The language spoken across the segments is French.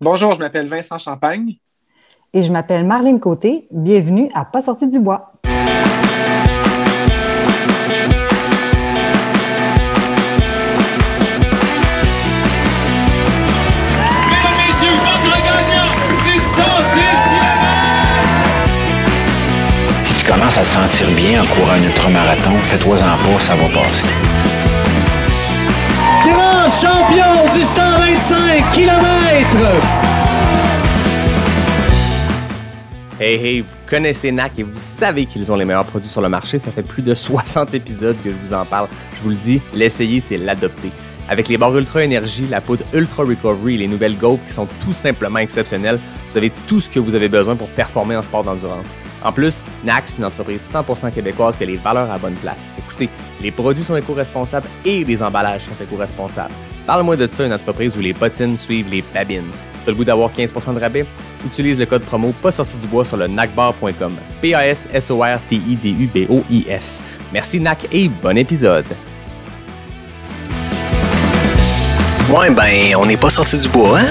Bonjour, je m'appelle Vincent Champagne. Et je m'appelle Marlène Côté. Bienvenue à Pas sorti du bois. Mesdames, messieurs, votre gagnant, c'est 110 Si tu commences à te sentir bien en courant un ultramarathon, fais-toi-en pas, ça va passer. Grand champion du 125 km. Hey, vous connaissez NAC et vous savez qu'ils ont les meilleurs produits sur le marché. Ça fait plus de 60 épisodes que je vous en parle. Je vous le dis, l'essayer, c'est l'adopter. Avec les barres Ultra Énergie, la poudre Ultra Recovery et les nouvelles gaufres qui sont tout simplement exceptionnelles, vous avez tout ce que vous avez besoin pour performer en sport d'endurance. En plus, NAC, c'est une entreprise 100% québécoise qui a les valeurs à bonne place. Écoutez, les produits sont éco-responsables et les emballages sont éco-responsables. Parle-moi de ça, une entreprise où les bottines suivent les babines. T'as le goût d'avoir 15% de rabais? Utilise le code promo pas sorti du bois sur le nacbar.com. PASSORTIDUBOIS. Merci NAC et bon épisode. Ouais, ben, on n'est pas sorti du bois, hein?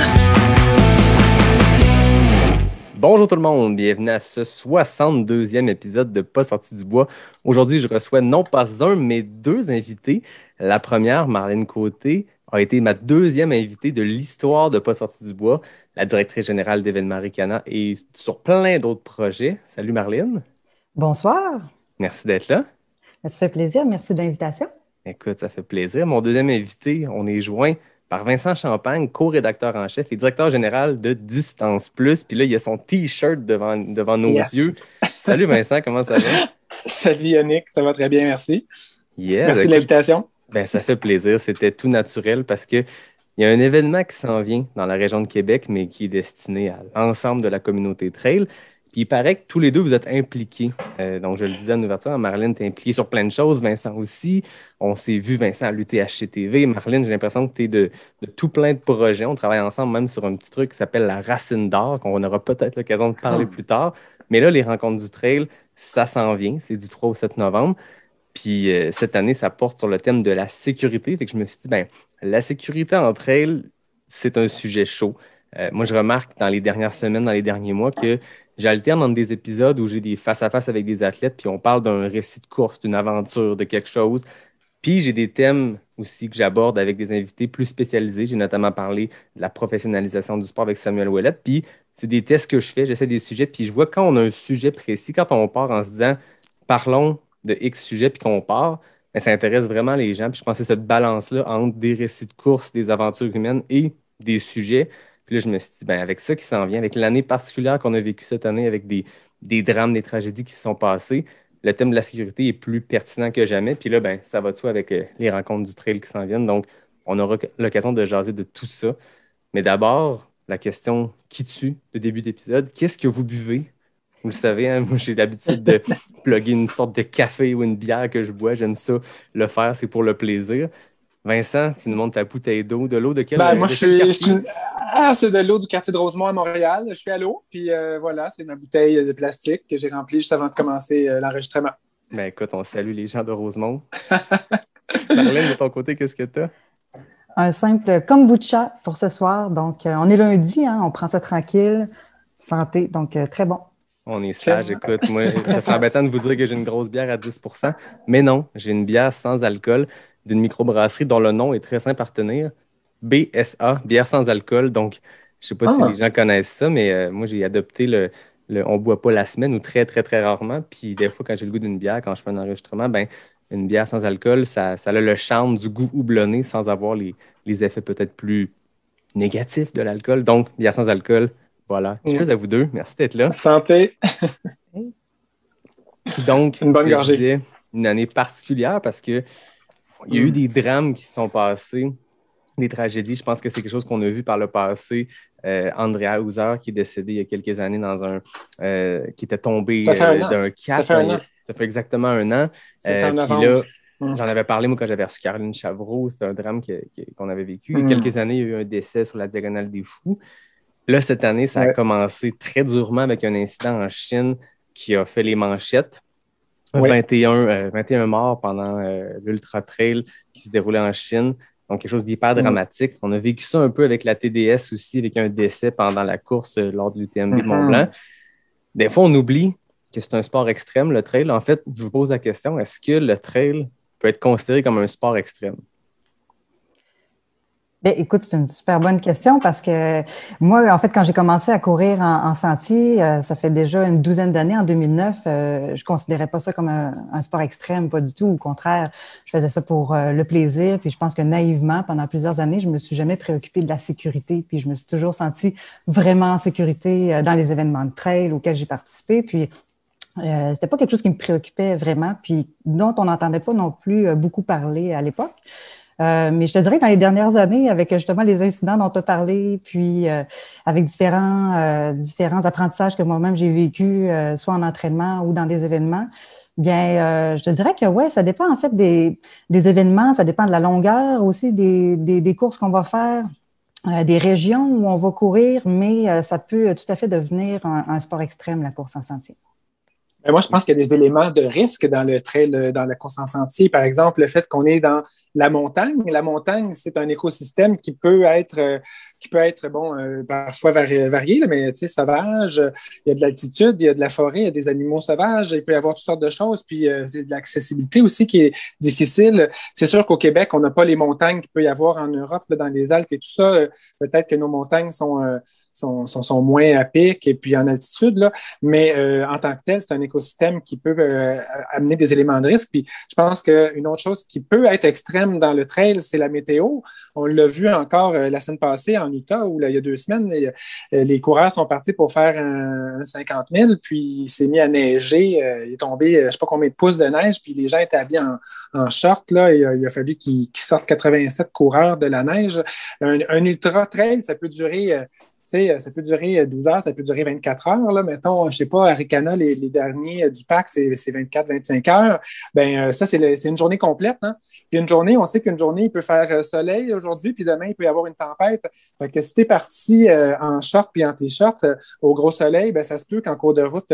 Bonjour tout le monde, bienvenue à ce 62e épisode de Pas sorti du bois. Aujourd'hui, je reçois non pas un, mais deux invités. La première, Marlène Côté, a été ma deuxième invitée de l'histoire de Pas sorti du bois, la directrice générale d'Événements Ricana et sur plein d'autres projets. Salut Marlène. Bonsoir. Merci d'être là. Ça fait plaisir. Merci de l'invitation. Écoute, ça fait plaisir. Mon deuxième invité, on est joint par Vincent Champagne, co-rédacteur en chef et directeur général de Distance Plus. Puis là, il y a son T-shirt devant nos yeux. Salut Vincent, comment ça va? Salut Yannick, ça va très bien, merci. Yeah, Merci de l'invitation. Ben, ça fait plaisir, c'était tout naturel parce que il y a un événement qui s'en vient dans la région de Québec, mais qui est destiné à l'ensemble de la communauté trail. Puis il paraît que tous les deux, vous êtes impliqués. Donc, je le disais en ouverture, Marlène, tu es impliquée sur plein de choses, Vincent aussi. On s'est vu, Vincent, à l'UTHCTV. Marlène, j'ai l'impression que tu es de tout plein de projets. On travaille ensemble même sur un petit truc qui s'appelle la Racine d'or, qu'on aura peut-être l'occasion de parler plus tard. Mais là, les rencontres du trail, ça s'en vient. C'est du 3 au 7 novembre. Puis cette année, ça porte sur le thème de la sécurité. Fait que je me suis dit, ben, la sécurité en trail, c'est un sujet chaud. Moi, je remarque dans les dernières semaines, dans les derniers mois, que j'alterne entre des épisodes où j'ai des face-à-face avec des athlètes, puis on parle d'un récit de course, d'une aventure, de quelque chose. Puis j'ai des thèmes aussi que j'aborde avec des invités plus spécialisés. J'ai notamment parlé de la professionnalisation du sport avec Samuel Ouellette. Puis c'est des tests que je fais, j'essaie des sujets, puis je vois quand on a un sujet précis, quand on part en se disant, parlons de X sujet, puis qu'on part, ben, ça intéresse vraiment les gens. Puis je pensais cette balance-là entre des récits de course, des aventures humaines et des sujets. Puis là, je me suis dit, ben, avec ça qui s'en vient, avec l'année particulière qu'on a vécue cette année, avec des drames, des tragédies qui se sont passées, le thème de la sécurité est plus pertinent que jamais. Puis là, ben, ça va de soi avec les rencontres du trail qui s'en viennent. Donc, on aura l'occasion de jaser de tout ça. Mais d'abord, la question qui tue le début d'épisode, qu'est-ce que vous buvez? Vous le savez, hein, moi j'ai l'habitude de plugger une sorte de café ou une bière que je bois. J'aime ça le faire, c'est pour le plaisir. Vincent, tu nous montres ta bouteille d'eau. De l'eau de quel, Ben, moi, de quel quartier? c'est de l'eau du quartier de Rosemont à Montréal. Je suis à l'eau, puis voilà, c'est ma bouteille de plastique que j'ai remplie juste avant de commencer l'enregistrement. Ben écoute, on salue les gens de Rosemont. Marlène, de ton côté, qu'est-ce que tu as? Un simple kombucha pour ce soir. Donc, on est lundi, hein, on prend ça tranquille. Santé, donc très bon. On est sage, écoute, moi, ça serait embêtant de vous dire que j'ai une grosse bière à 10%, mais non, j'ai une bière sans alcool d'une microbrasserie dont le nom est très simple à retenir, BSA, bière sans alcool. Donc, je ne sais pas si les gens connaissent ça, mais moi, j'ai adopté on ne boit pas la semaine ou très, très, très rarement. Puis des fois, quand j'ai le goût d'une bière, quand je fais un enregistrement, ben, une bière sans alcool, ça a le charme du goût houblonné sans avoir les effets peut-être plus négatifs de l'alcool. Donc, bière sans alcool, voilà. Cheers à vous deux. Merci d'être là. Santé. Donc, une bonne je gorgée. disais, une année particulière parce qu'il y a eu des drames qui se sont passés, des tragédies. Je pense que c'est quelque chose qu'on a vu par le passé. Andrea Hauser, qui est décédé il y a quelques années qui était tombé d'un cap. Ça fait un an. Ça fait exactement un an. C'était en Puis novembre. là, j'en avais parlé, moi, quand j'avais reçu Caroline Chavreau. C'était un drame qu'on avait vécu. Il y a quelques années, il y a eu un décès sur la Diagonale des Fous. Là, cette année, ça a commencé très durement avec un incident en Chine qui a fait les manchettes. 21 morts pendant l'Ultra Trail qui se déroulait en Chine. donc quelque chose d'hyper dramatique. On a vécu ça un peu avec la TDS aussi, avec un décès pendant la course lors de l'UTMB Mont-Blanc. Des fois, on oublie que c'est un sport extrême, le trail. En fait, je vous pose la question, est-ce que le trail peut être considéré comme un sport extrême? Bien, écoute, c'est une super bonne question parce que moi, en fait, quand j'ai commencé à courir en sentier, ça fait déjà une douzaine d'années, en 2009, je considérais pas ça comme un sport extrême, pas du tout. Au contraire, je faisais ça pour le plaisir. Puis je pense que naïvement, pendant plusieurs années, je me suis jamais préoccupée de la sécurité. Puis je me suis toujours sentie vraiment en sécurité dans les événements de trail auxquels j'ai participé. Puis c'était pas quelque chose qui me préoccupait vraiment, puis dont on n'entendait pas non plus beaucoup parler à l'époque. Mais je te dirais que dans les dernières années, avec justement les incidents dont tu as parlé, puis avec différents apprentissages que moi-même j'ai vécu, soit en entraînement ou dans des événements, bien, je te dirais que ouais, ça dépend en fait des événements, ça dépend de la longueur aussi des courses qu'on va faire, des régions où on va courir, mais ça peut tout à fait devenir un sport extrême, la course en sentier. Moi, je pense qu'il y a des éléments de risque dans le trail, dans la course en sentier. Par exemple, le fait qu'on est dans la montagne. La montagne, c'est un écosystème qui peut être parfois varié, là, mais sauvage. Il y a de l'altitude, il y a de la forêt, il y a des animaux sauvages. Il peut y avoir toutes sortes de choses. Puis, c'est de l'accessibilité aussi qui est difficile. C'est sûr qu'au Québec, on n'a pas les montagnes qu'il peut y avoir en Europe, là, dans les Alpes et tout ça. Peut-être que nos montagnes sont moins à pic et puis en altitude, là. Mais en tant que tel, c'est un écosystème qui peut amener des éléments de risque. Puis je pense qu'une autre chose qui peut être extrême dans le trail, c'est la météo. On l'a vu encore la semaine passée en Utah, où là, il y a 2 semaines, les coureurs sont partis pour faire un 50 000, puis il s'est mis à neiger. Il est tombé, je ne sais pas combien de pouces de neige, puis les gens étaient habillés en short. Là, il a fallu qu'ils sortent 87 coureurs de la neige. Un ultra trail, ça peut durer... ça peut durer 12 heures, ça peut durer 24 heures. Là. Mettons, je ne sais pas, à Ricana, les derniers du pack, c'est 24-25 heures. Bien, ça, c'est une journée complète. Hein? Puis une journée, on sait qu'une journée, il peut faire soleil aujourd'hui, puis demain, il peut y avoir une tempête. Fait que si tu es parti en short puis en t-shirt au gros soleil, bien, ça se peut qu'en cours de route,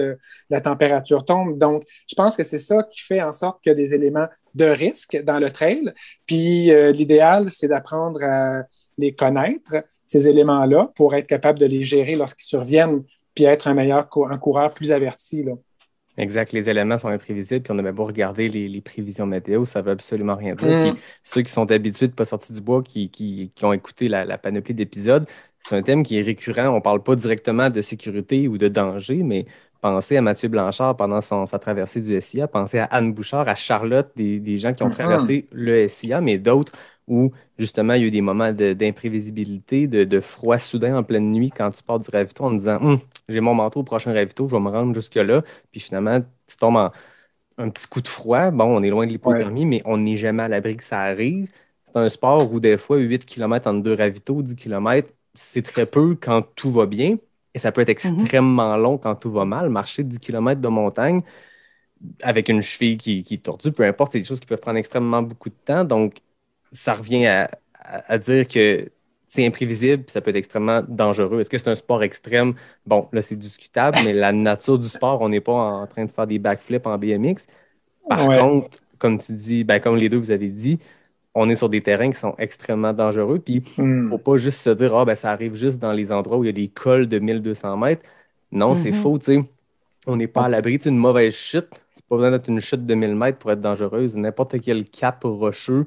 la température tombe. Donc, je pense que c'est ça qui fait en sorte qu'il y a des éléments de risque dans le trail. Puis l'idéal, c'est d'apprendre à les connaître, ces éléments-là, pour être capable de les gérer lorsqu'ils surviennent, puis être un coureur plus averti, là. Exact. Les éléments sont imprévisibles, puis on a bien beau regarder les prévisions météo, ça ne veut absolument rien dire. Puis ceux qui sont habitués de ne pas sortir du bois, qui ont écouté la panoplie d'épisodes, c'est un thème qui est récurrent. On ne parle pas directement de sécurité ou de danger, mais pensez à Mathieu Blanchard pendant sa traversée du SIA, pensez à Anne Bouchard, à Charlotte, des gens qui ont traversé le SIA, mais d'autres où, justement, il y a eu des moments d'imprévisibilité, de froid soudain en pleine nuit quand tu pars du ravito en disant « j'ai mon manteau au prochain ravito, je vais me rendre jusque-là ». Puis finalement, tu tombes en un petit coup de froid. Bon, on est loin de l'hypothermie, mais on n'est jamais à l'abri que ça arrive. C'est un sport où des fois, 8 km entre 2 ravitaux, 10 km, c'est très peu quand tout va bien. Et ça peut être extrêmement long quand tout va mal. Marcher 10 km de montagne avec une cheville qui est tordue, peu importe, c'est des choses qui peuvent prendre extrêmement beaucoup de temps. Donc, ça revient à dire que c'est imprévisible et ça peut être extrêmement dangereux. Est-ce que c'est un sport extrême? Bon, là, c'est discutable, mais la nature du sport, on n'est pas en train de faire des backflips en BMX. Par contre, comme tu dis, comme les deux vous avez dit, on est sur des terrains qui sont extrêmement dangereux. Puis, il ne faut pas juste se dire, ça arrive juste dans les endroits où il y a des cols de 1200 mètres. Non, c'est faux, tu sais. On n'est pas à l'abri d'une mauvaise chute. C'est pas besoin d'être une chute de 1000 mètres pour être dangereuse. N'importe quel cap rocheux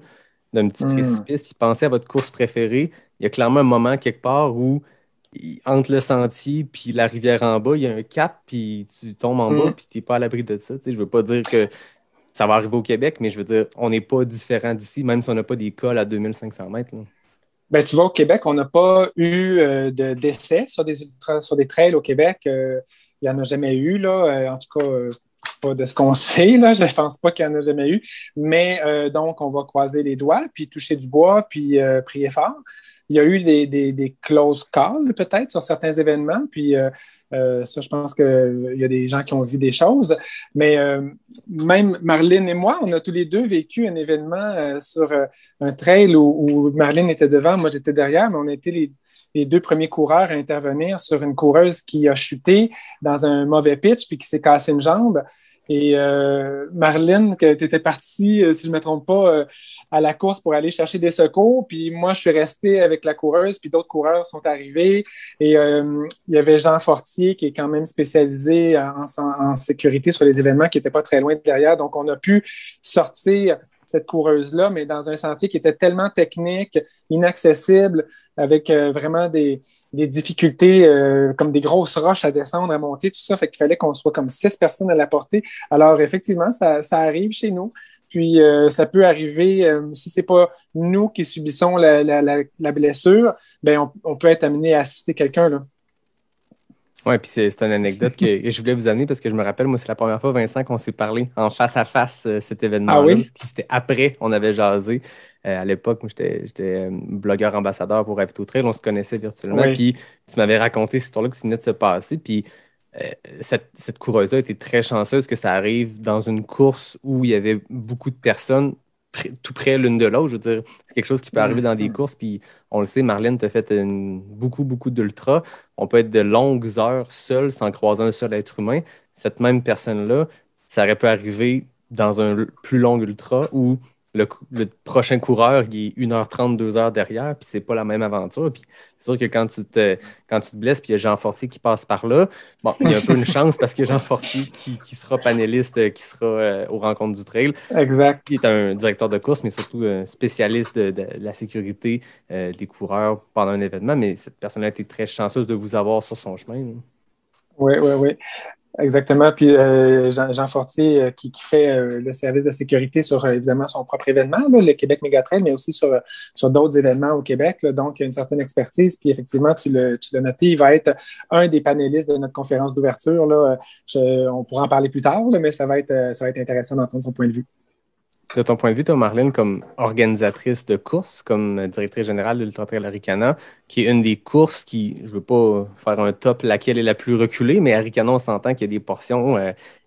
d'un petit précipice. Puis pensez à votre course préférée. Il y a clairement un moment quelque part où, entre le sentier puis la rivière en bas, il y a un cap, puis tu tombes en bas, puis tu n'es pas à l'abri de ça. Tu sais, je ne veux pas dire que ça va arriver au Québec, mais je veux dire, on n'est pas différent d'ici, même si on n'a pas des cols à 2500 mètres. Là. Ben, tu vois, au Québec, on n'a pas eu d'essais sur des trails au Québec. Il n'y en a jamais eu, là. En tout cas, pas de ce qu'on sait, là. Je ne pense pas qu'il n'y en a jamais eu. Mais donc, on va croiser les doigts, puis toucher du bois, puis prier fort. Il y a eu des close calls, peut-être, sur certains événements. Puis ça, je pense qu'il y a des gens qui ont vu des choses. Mais même Marlène et moi, on a tous les deux vécu un événement sur un trail où Marlène était devant, moi j'étais derrière, mais on a été les 2 premiers coureurs à intervenir sur une coureuse qui a chuté dans un mauvais pitch puis qui s'est cassé une jambe. Et Marlène, que tu étais partie, si je ne me trompe pas, à la course pour aller chercher des secours. Puis moi, je suis resté avec la coureuse, puis d'autres coureurs sont arrivés. Et il y avait Jean Fortier, qui est quand même spécialisé en sécurité sur les événements, qui n'était pas très loin derrière. Donc, on a pu sortir cette coureuse-là, mais dans un sentier qui était tellement technique, inaccessible, avec vraiment des difficultés comme des grosses roches à descendre, à monter, tout ça. Fait qu'il fallait qu'on soit comme 6 personnes à la porter. Alors, effectivement, ça arrive chez nous. Puis, ça peut arriver, si ce n'est pas nous qui subissons la blessure, ben on peut être amené à assister quelqu'un, là. Oui, puis c'est une anecdote que je voulais vous amener parce que je me rappelle, moi, c'est la première fois, Vincent, qu'on s'est parlé en face à face cet événement-là. Ah oui? Puis c'était après, on avait jasé. À l'époque, moi, j'étais blogueur ambassadeur pour Ravito Trail, on se connaissait virtuellement. Oui. Puis tu m'avais raconté cette histoire-là qui venait de se passer. Puis cette coureuse-là était très chanceuse que ça arrive dans une course où il y avait beaucoup de personnes tout près l'une de l'autre. Je veux dire, c'est quelque chose qui peut arriver dans des courses. Puis on le sait, Marlène, tu as fait beaucoup, beaucoup d'ultra. On peut être de longues heures seul sans croiser un seul être humain. Cette même personne-là, ça aurait pu arriver dans un plus long ultra où le prochain coureur, il est 1h30, 2 heures derrière, puis c'est pas la même aventure. Puis c'est sûr que quand tu te blesses, puis il y a Jean Fortier qui passe par là, bon, il y a un peu une chance parce qu'il y a Jean Fortier qui sera panéliste, qui sera aux rencontres du trail. Exact. Il est un directeur de course, mais surtout un spécialiste de la sécurité des coureurs pendant un événement. Mais cette personne-là a été très chanceuse de vous avoir sur son chemin. Oui, oui, oui. Exactement. Puis Jean Fortier qui fait le service de sécurité sur évidemment son propre événement, là, le Québec Mégatrail, mais aussi sur d'autres événements au Québec. Là. Donc, il y a une certaine expertise. Puis effectivement, tu l'as noté, il va être un des panélistes de notre conférence d'ouverture. Là. On pourra en parler plus tard, là, mais ça va être intéressant d'entendre son point de vue. De ton point de vue, toi, Marlène, comme organisatrice de courses, comme directrice générale de l'Ultra Trail Arikana, qui est une des courses qui, je ne veux pas faire un top laquelle est la plus reculée, mais Arikana, on s'entend qu'il y a des portions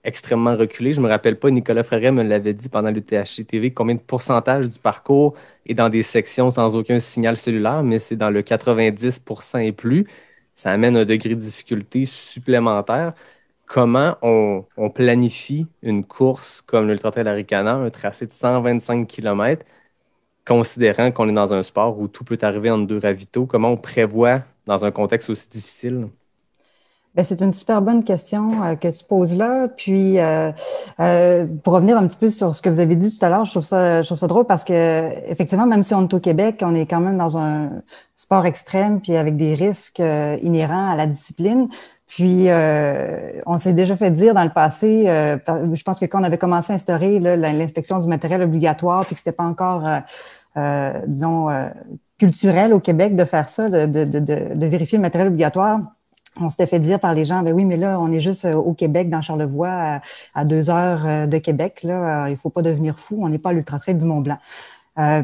extrêmement reculées. Je ne me rappelle pas, Nicolas Freret me l'avait dit pendant l'UTHC TV, combien de pourcentage du parcours est dans des sections sans aucun signal cellulaire, mais c'est dans le 90% et plus. Ça amène un degré de difficulté supplémentaire. Comment on planifie une course comme l'Ultra Trail Arikana, un tracé de 125 km, considérant qu'on est dans un sport où tout peut arriver entre deux ravitaux? Comment on prévoit dans un contexte aussi difficile? Bien, c'est une super bonne question que tu poses là. Puis, pour revenir un petit peu sur ce que vous avez dit tout à l'heure, je trouve ça drôle parce que, effectivement, même si on est au Québec, on est quand même dans un sport extrême puis avec des risques inhérents à la discipline. Puis, on s'est déjà fait dire dans le passé, je pense que quand on avait commencé à instaurer là, l'inspection du matériel obligatoire, puis que c'était pas encore, disons, culturel au Québec de faire ça, de vérifier le matériel obligatoire, on s'était fait dire par les gens, ben oui, mais là, on est juste au Québec, dans Charlevoix, à 2 heures de Québec. Là, il faut pas devenir fou, on n'est pas à l'Ultra Trail du Mont-Blanc.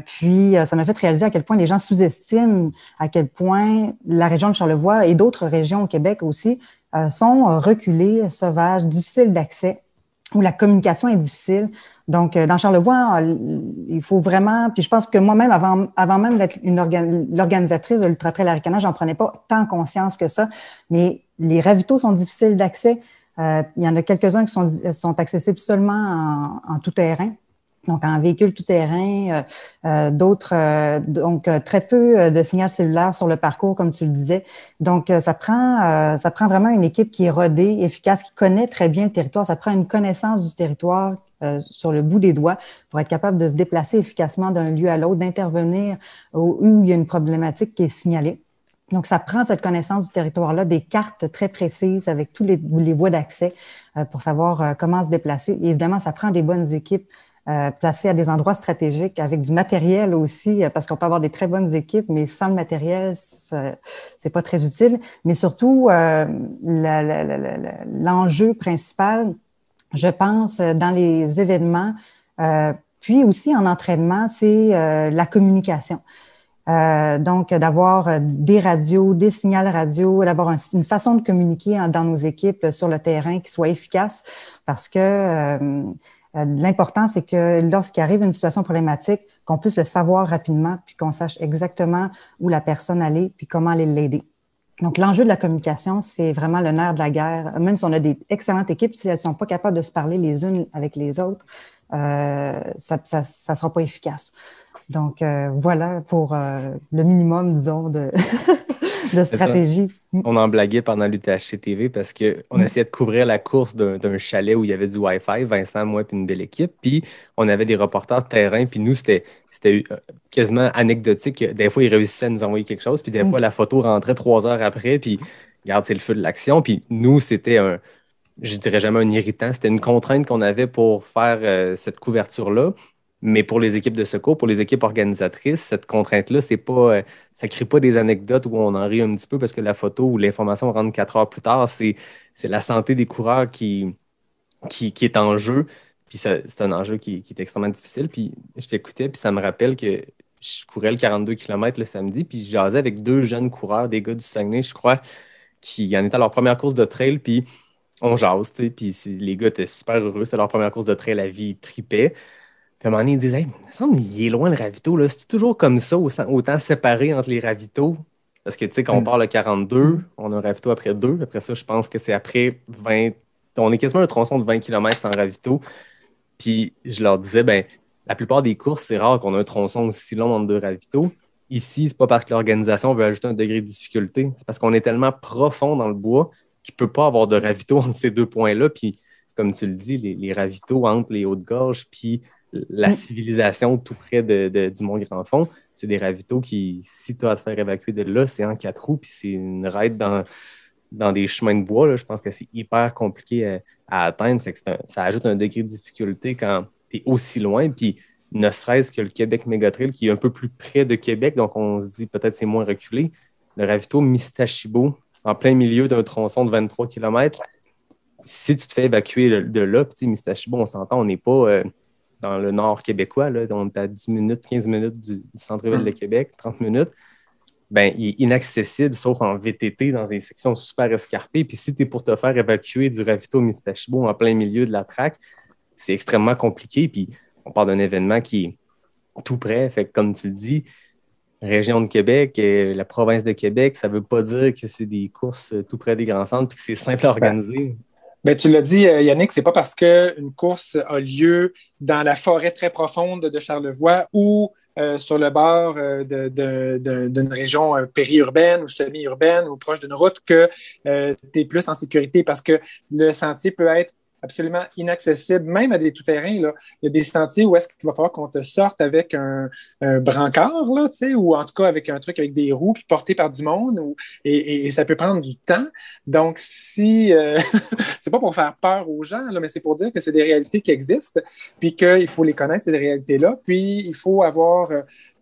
Puis, ça m'a fait réaliser à quel point les gens sous-estiment à quel point la région de Charlevoix et d'autres régions au Québec aussi sont reculées, sauvages, difficiles d'accès, où la communication est difficile. Donc, dans Charlevoix, il faut vraiment... Puis je pense que moi-même, avant même d'être l'organisatrice de l'Ultra Trail Arikana, j'en prenais pas tant conscience que ça. Mais les ravitaux sont difficiles d'accès. Il y en a quelques-uns qui sont accessibles seulement en tout terrain. Donc, en véhicule tout-terrain, d'autres, donc très peu de signal cellulaire sur le parcours, comme tu le disais. Donc, ça prend vraiment une équipe qui est rodée, efficace, qui connaît très bien le territoire. Ça prend une connaissance du territoire sur le bout des doigts pour être capable de se déplacer efficacement d'un lieu à l'autre, d'intervenir où il y a une problématique qui est signalée. Donc, ça prend cette connaissance du territoire-là, des cartes très précises avec tous les voies d'accès pour savoir comment se déplacer. Et évidemment, ça prend des bonnes équipes placées à des endroits stratégiques avec du matériel aussi, parce qu'on peut avoir des très bonnes équipes, mais sans le matériel, c'est pas très utile. Mais surtout, l'enjeu principal, je pense, dans les événements, puis aussi en entraînement, c'est la communication. Donc, d'avoir des radios, des signaux radio, d'avoir une façon de communiquer dans nos équipes sur le terrain qui soit efficace, parce que l'important, c'est que lorsqu'il arrive une situation problématique, qu'on puisse le savoir rapidement, puis qu'on sache exactement où la personne allait, puis comment aller l'aider. Donc, l'enjeu de la communication, c'est vraiment le nerf de la guerre. Même si on a des excellentes équipes, si elles ne sont pas capables de se parler les unes avec les autres, ça ne sera pas efficace. Donc, voilà pour le minimum, disons, de stratégie. On en blaguait pendant l'UTHC TV parce qu'on essayait de couvrir la course d'un chalet où il y avait du Wi-Fi, Vincent, moi, puis une belle équipe. Puis on avait des reporters de terrain, puis nous, c'était quasiment anecdotique. Des fois, ils réussissaient à nous envoyer quelque chose, puis des fois, la photo rentrait 3 heures après, puis regarde, c'est le feu de l'action. Puis nous, c'était je dirais jamais un irritant, c'était une contrainte qu'on avait pour faire cette couverture-là. Mais pour les équipes de secours, pour les équipes organisatrices, cette contrainte-là, ça ne crée pas des anecdotes où on en rit un petit peu parce que la photo ou l'information rentre 4 heures plus tard. C'est la santé des coureurs qui est en jeu. Puis c'est un enjeu qui est extrêmement difficile. Puis je t'écoutais, puis ça me rappelle que je courais le 42 km le samedi, puis je jasais avec 2 jeunes coureurs, des gars du Saguenay, je crois, qui en étaient à leur première course de trail, puis on jase, tu sais, puis les gars étaient super heureux, c'était leur première course de trail, la vie tripait. Puis à un moment donné, ils disaient, hey, il me semble qu'il est loin le ravito, là. C'est toujours comme ça, autant séparé entre les ravitaux. Parce que, tu sais, quand on part le 42, on a un ravito après 2. Après ça, je pense que c'est après 20. On est quasiment un tronçon de 20 km sans ravito. Puis je leur disais, ben, la plupart des courses, c'est rare qu'on ait un tronçon aussi long entre 2 ravitaux. Ici, c'est pas parce que l'organisation veut ajouter un degré de difficulté. C'est parce qu'on est tellement profond dans le bois qu'il ne peut pas avoir de ravito entre ces 2 points-là. Puis, comme tu le dis, les ravitaux entre les Hautes-Gorges puis la civilisation tout près du Mont-Grand-Fond, c'est des ravitaux qui, si tu as à te faire évacuer de là, c'est en 4 roues, puis c'est une raide dans des chemins de bois. Là. Je pense que c'est hyper compliqué à atteindre. Fait que ça ajoute un degré de difficulté quand tu es aussi loin. Puis ne serait-ce que le Québec Mégatrail qui est un peu plus près de Québec, donc on se dit peut-être c'est moins reculé. Le ravito Mistachibo, en plein milieu d'un tronçon de 23 km, si tu te fais évacuer de là, puis Mistachibo, on s'entend, on n'est pas dans le nord québécois, là, on est à 10 minutes, 15 minutes du centre-ville de Québec, 30 minutes, ben, il est inaccessible, sauf en VTT, dans des sections super escarpées. Puis si tu es pour te faire évacuer du ravito Mistachibo en plein milieu de la traque, c'est extrêmement compliqué. Puis on parle d'un événement qui est tout près. Fait que, comme tu le dis, région de Québec, la province de Québec, ça ne veut pas dire que c'est des courses tout près des grands centres et que c'est simple à organiser. Ben, tu l'as dit, Yannick, c'est pas parce qu'une course a lieu dans la forêt très profonde de Charlevoix ou sur le bord d'une région périurbaine ou semi-urbaine ou proche d'une route que tu es plus en sécurité parce que le sentier peut être absolument inaccessible, même à des tout-terrains. Là. Il y a des sentiers où est-ce qu'il va falloir qu'on te sorte avec un brancard, là, ou en tout cas avec un truc avec des roues, puis porté par du monde, et ça peut prendre du temps. Donc, si c'est pas pour faire peur aux gens, là, mais c'est pour dire que c'est des réalités qui existent, puis qu'il faut les connaître, ces réalités-là, puis il faut avoir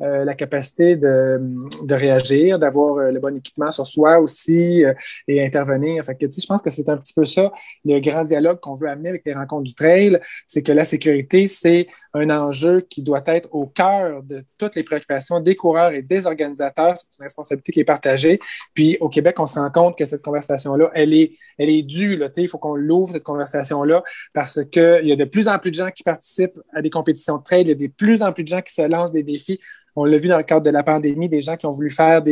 la capacité de réagir, d'avoir le bon équipement sur soi aussi et intervenir. Fait que, je pense que c'est un petit peu ça, le grand dialogue qu'on veut amener avec les rencontres du trail, c'est que la sécurité, c'est un enjeu qui doit être au cœur de toutes les préoccupations des coureurs et des organisateurs. C'est une responsabilité qui est partagée. Puis au Québec, on se rend compte que cette conversation-là, elle est due. Là, il faut qu'on l'ouvre, cette conversation-là, parce qu'il y a de plus en plus de gens qui participent à des compétitions de trail, il y a de plus en plus de gens qui se lancent des défis. On l'a vu dans le cadre de la pandémie, des gens qui ont voulu faire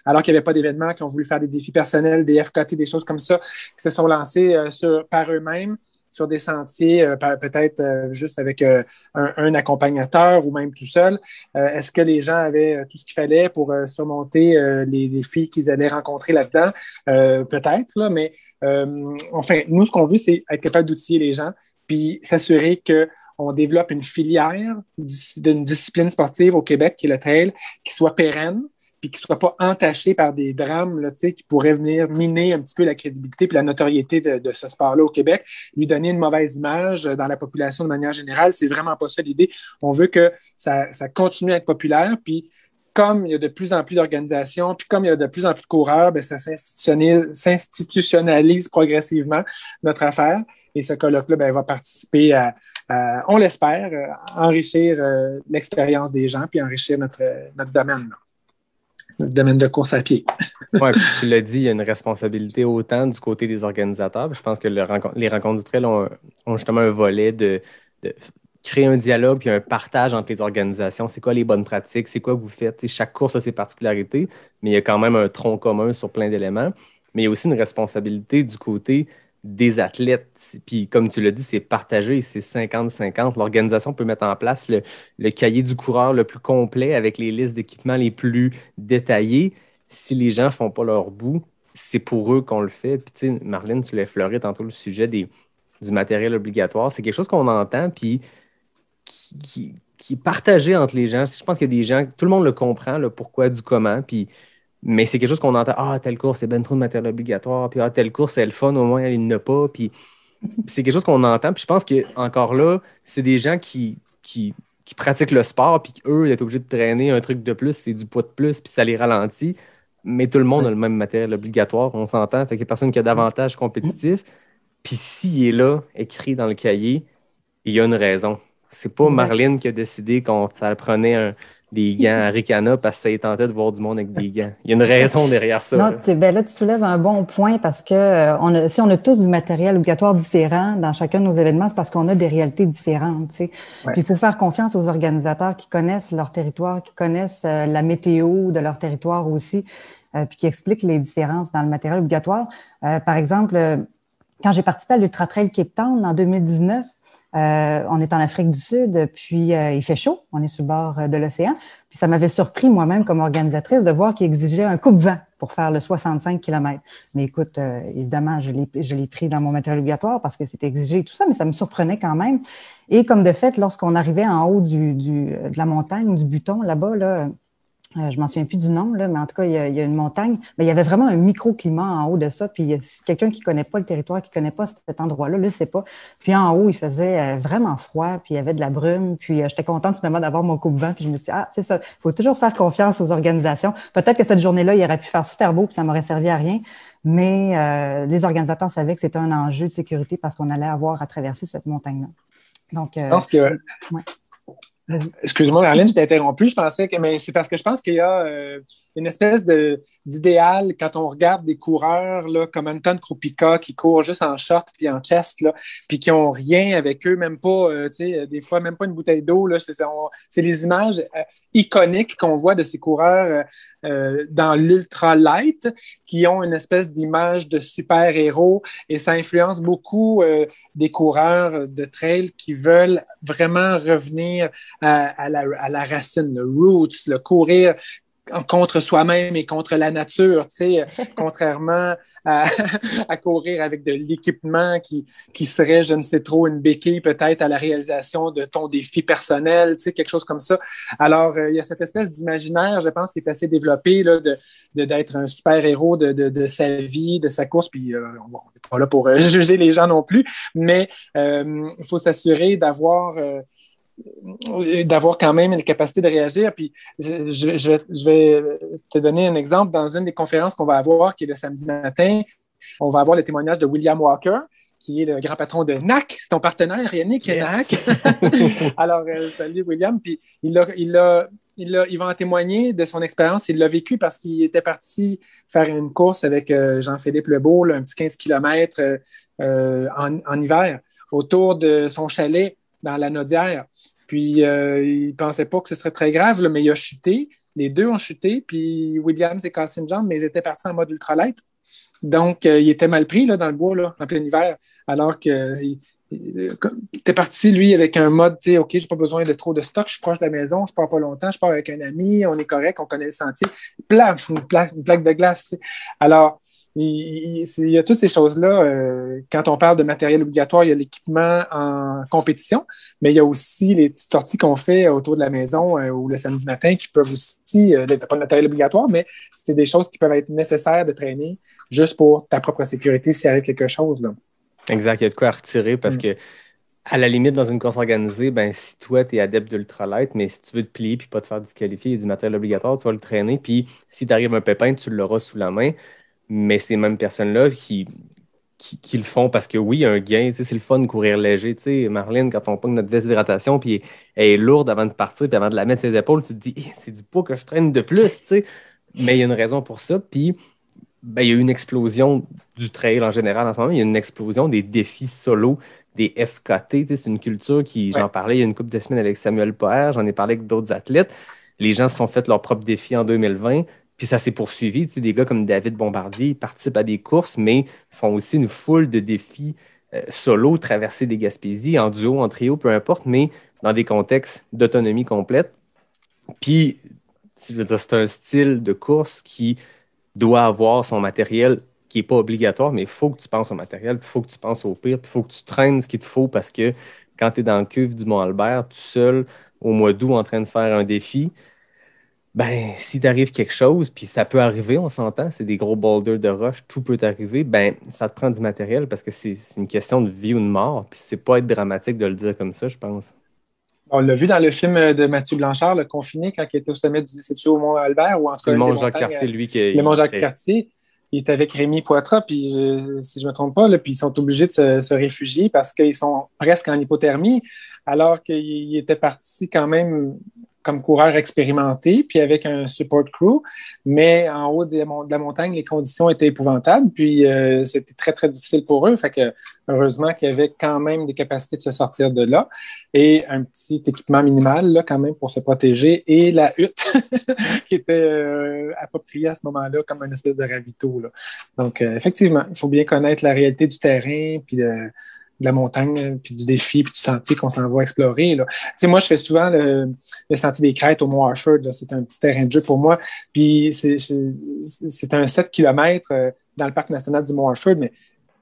alors qu'il n'y avait pas d'événements, qui ont voulu faire des défis personnels, des FKT, des choses comme ça, qui se sont lancés par eux-mêmes sur des sentiers, peut-être juste avec un accompagnateur ou même tout seul. Est-ce que les gens avaient tout ce qu'il fallait pour surmonter les défis qu'ils allaient rencontrer là-dedans? Peut-être, là, mais enfin, nous, ce qu'on veut, c'est être capable d'outiller les gens puis s'assurer qu'on développe une filière d'une discipline sportive au Québec, qui est le trail, qui soit pérenne, puis qui ne soit pas entaché par des drames là, qui pourraient venir miner un petit peu la crédibilité puis la notoriété de ce sport-là au Québec, lui donner une mauvaise image dans la population de manière générale. C'est vraiment pas ça l'idée. On veut que ça continue à être populaire, puis comme il y a de plus en plus d'organisations, puis comme il y a de plus en plus de coureurs, bien, ça s'institutionnalise progressivement, notre affaire. Et ce colloque-là bien, va participer à on l'espère, enrichir l'expérience des gens puis enrichir notre domaine. Là. Notre domaine de course à pied. Oui, tu l'as dit, il y a une responsabilité autant du côté des organisateurs. Je pense que les rencontres du trail ont justement un volet de créer un dialogue puis un partage entre les organisations. C'est quoi les bonnes pratiques? C'est quoi que vous faites? T'sais, chaque course a ses particularités, mais il y a quand même un tronc commun sur plein d'éléments. Mais il y a aussi une responsabilité du côté des athlètes. Puis comme tu l'as dit, c'est partagé, c'est 50-50. L'organisation peut mettre en place le cahier du coureur le plus complet avec les listes d'équipements les plus détaillées. Si les gens ne font pas leur bout, c'est pour eux qu'on le fait. Puis tu sais, Marlène, tu l'as effleuré tantôt le sujet du matériel obligatoire. C'est quelque chose qu'on entend, puis qui est partagé entre les gens. Je pense qu'il y a des gens, tout le monde le comprend, le pourquoi du comment, puis mais c'est quelque chose qu'on entend. Ah, telle course, c'est ben trop de matériel obligatoire. Puis, telle course, c'est le fun, au moins, il n'y en a pas. Puis, c'est quelque chose qu'on entend. Puis, je pense que encore là, c'est des gens qui pratiquent le sport. Puis, eux, d'être obligés de traîner un truc de plus, c'est du poids de plus. Puis, ça les ralentit. Mais tout le monde a le même matériel obligatoire. On s'entend. Fait qu'il n'y a personne qui a d'avantage compétitif. Puis, s'il est là, écrit dans le cahier, il y a une raison. C'est pas Marlène qui a décidé qu'on prenait des gants à Ricana parce que ça y tentait de voir du monde avec des gants. Il y a une raison derrière ça. Non, là, tu soulèves un bon point parce que si on a tous du matériel obligatoire différent dans chacun de nos événements, c'est parce qu'on a des réalités différentes. Tu sais. Ouais. Puis il faut faire confiance aux organisateurs qui connaissent leur territoire, qui connaissent la météo de leur territoire aussi, puis qui expliquent les différences dans le matériel obligatoire. Par exemple, quand j'ai participé à l'Ultra Trail Cape Town en 2019, on est en Afrique du Sud, puis il fait chaud, on est sur le bord de l'océan. Puis ça m'avait surpris moi-même comme organisatrice de voir qu'il exigeait un coupe-vent pour faire le 65 km. Mais écoute, évidemment, je l'ai pris dans mon matériel obligatoire parce que c'était exigé et tout ça, mais ça me surprenait quand même. Et comme de fait, lorsqu'on arrivait en haut de la montagne, du Buton, là-bas, là, je m'en souviens plus du nom, là, mais en tout cas, il y a une montagne. Mais il y avait vraiment un microclimat en haut de ça. Puis quelqu'un qui connaît pas le territoire, qui connaît pas cet endroit-là, le sait pas. Puis en haut, il faisait vraiment froid, puis il y avait de la brume. Puis j'étais contente finalement d'avoir mon coupe-vent. Puis je me suis dit, c'est ça, il faut toujours faire confiance aux organisations. Peut-être que cette journée-là, il aurait pu faire super beau, puis ça m'aurait servi à rien. Mais les organisateurs savaient que c'était un enjeu de sécurité parce qu'on allait avoir à traverser cette montagne-là. Donc, je pense que... Ouais. Excuse-moi, Marlène, je t'ai interrompu. Je pensais que, mais c'est parce que je pense qu'il y a une espèce d'idéal quand on regarde des coureurs là, comme Anton Krupika qui courent juste en short puis en chest, là, puis qui n'ont rien avec eux, même pas, des fois, même pas une bouteille d'eau. Là, c'est les images iconiques qu'on voit de ces coureurs dans l'ultra light qui ont une espèce d'image de super-héros et ça influence beaucoup des coureurs de trail qui veulent vraiment revenir à la racine, le roots, le courir contre soi-même et contre la nature, tu sais, contrairement à courir avec de l'équipement qui serait, je ne sais trop, une béquille peut-être à la réalisation de ton défi personnel, tu sais, quelque chose comme ça. Alors, il y a cette espèce d'imaginaire, je pense, qui est assez développé là, d'être un super-héros de sa vie, de sa course, puis on n'est pas là pour juger les gens non plus, mais il faut s'assurer d'avoir quand même une capacité de réagir. Puis je vais te donner un exemple. Dans une des conférences qu'on va avoir, qui est le samedi matin, on va avoir le témoignage de William Walker, qui est le grand patron de NAC, ton partenaire, Yannick, yes. NAC. Alors, salut William. Puis il va en témoigner de son expérience. Il l'a vécu parce qu'il était parti faire une course avec Jean-Philippe Lebeau, là, un petit 15 km en hiver, autour de son chalet dans la Nodière. Puis, il ne pensait pas que ce serait très grave, là, mais il a chuté. Les deux ont chuté, puis William s'est cassé une jambe, mais ils étaient partis en mode ultralight. Donc, il était mal pris là, dans le bois, là, en plein hiver, alors qu'il était parti, lui, avec un mode, tu sais, OK, je n'ai pas besoin de trop de stock, je suis proche de la maison, je ne pars pas longtemps, je pars avec un ami, on est correct, on connaît le sentier. Plaf, une plaque de glace. Tu sais. Alors, il y a toutes ces choses-là. Quand on parle de matériel obligatoire, il y a l'équipement en compétition, mais il y a aussi les petites sorties qu'on fait autour de la maison ou le samedi matin qui peuvent aussi, pas de matériel obligatoire, mais c'est des choses qui peuvent être nécessaires de traîner juste pour ta propre sécurité s'il arrive quelque chose. Là. Exact, il y a de quoi à retirer parce que à la limite, dans une course organisée, ben, si toi, tu es adepte d'ultralight, mais si tu veux te plier et pas te faire disqualifier, il y a du matériel obligatoire, tu vas le traîner, puis si t'arrive un pépin, tu l'auras sous la main. Mais ces mêmes personnes-là qui le font parce que oui, il y a un gain, c'est le fun de courir léger. T'sais, Marlène, quand on pogne notre veste d'hydratation puis elle est lourde avant de partir, puis avant de la mettre sur ses épaules, tu te dis c'est du poids que je traîne de plus. T'sais. Mais il y a une raison pour ça. Puis ben, il y a eu une explosion du trail en général en ce moment. Il y a une explosion des défis solo des FKT. C'est une culture qui, j'en parlais il y a une couple de semaines avec Samuel Poher, j'en ai parlé avec d'autres athlètes. Les gens se sont fait leur propre défi en 2020, puis ça s'est poursuivi. Des gars comme David Bombardier, ils participent à des courses, mais font aussi une foule de défis solo, traverser des Gaspésies, en duo, en trio, peu importe, mais dans des contextes d'autonomie complète. Puis, je veux dire, c'est un style de course qui doit avoir son matériel qui n'est pas obligatoire, mais il faut que tu penses au matériel, puis il faut que tu penses au pire, puis il faut que tu traînes ce qu'il te faut parce que quand tu es dans le cuve du Mont-Albert, tout seul, au mois d'août, en train de faire un défi, ben, si t'arrive quelque chose, puis ça peut arriver, on s'entend, c'est des gros boulders de roche, tout peut arriver, ben, ça te prend du matériel parce que c'est une question de vie ou de mort, puis c'est pas être dramatique de le dire comme ça, je pense. On l'a vu dans le film de Mathieu Blanchard, Le Confiné, quand il était au sommet c'est-tu au Mont-Albert ou en tout cas le Mont-Jacques-Cartier, lui, le Mont-Jacques-Cartier. Il est avec Rémi Poitras, puis si je ne me trompe pas, là, puis ils sont obligés de se réfugier parce qu'ils sont presque en hypothermie, alors qu'il était parti quand même comme coureur expérimenté, puis avec un support crew, mais en haut de la montagne, les conditions étaient épouvantables, puis c'était très, très difficile pour eux, fait que heureusement qu'il y avait quand même des capacités de se sortir de là, et un petit équipement minimal, là, quand même, pour se protéger, et la hutte, qui était appropriée à ce moment-là comme une espèce de ravito, là. Donc, effectivement, il faut bien connaître la réalité du terrain, puis de la montagne, puis du défi, puis du sentier qu'on s'en va explorer. Là. Moi, je fais souvent le sentier des Crêtes au Mont Harford. Là. C'est un petit terrain de jeu pour moi. Puis c'est un 7 km dans le parc national du Mont Harford, mais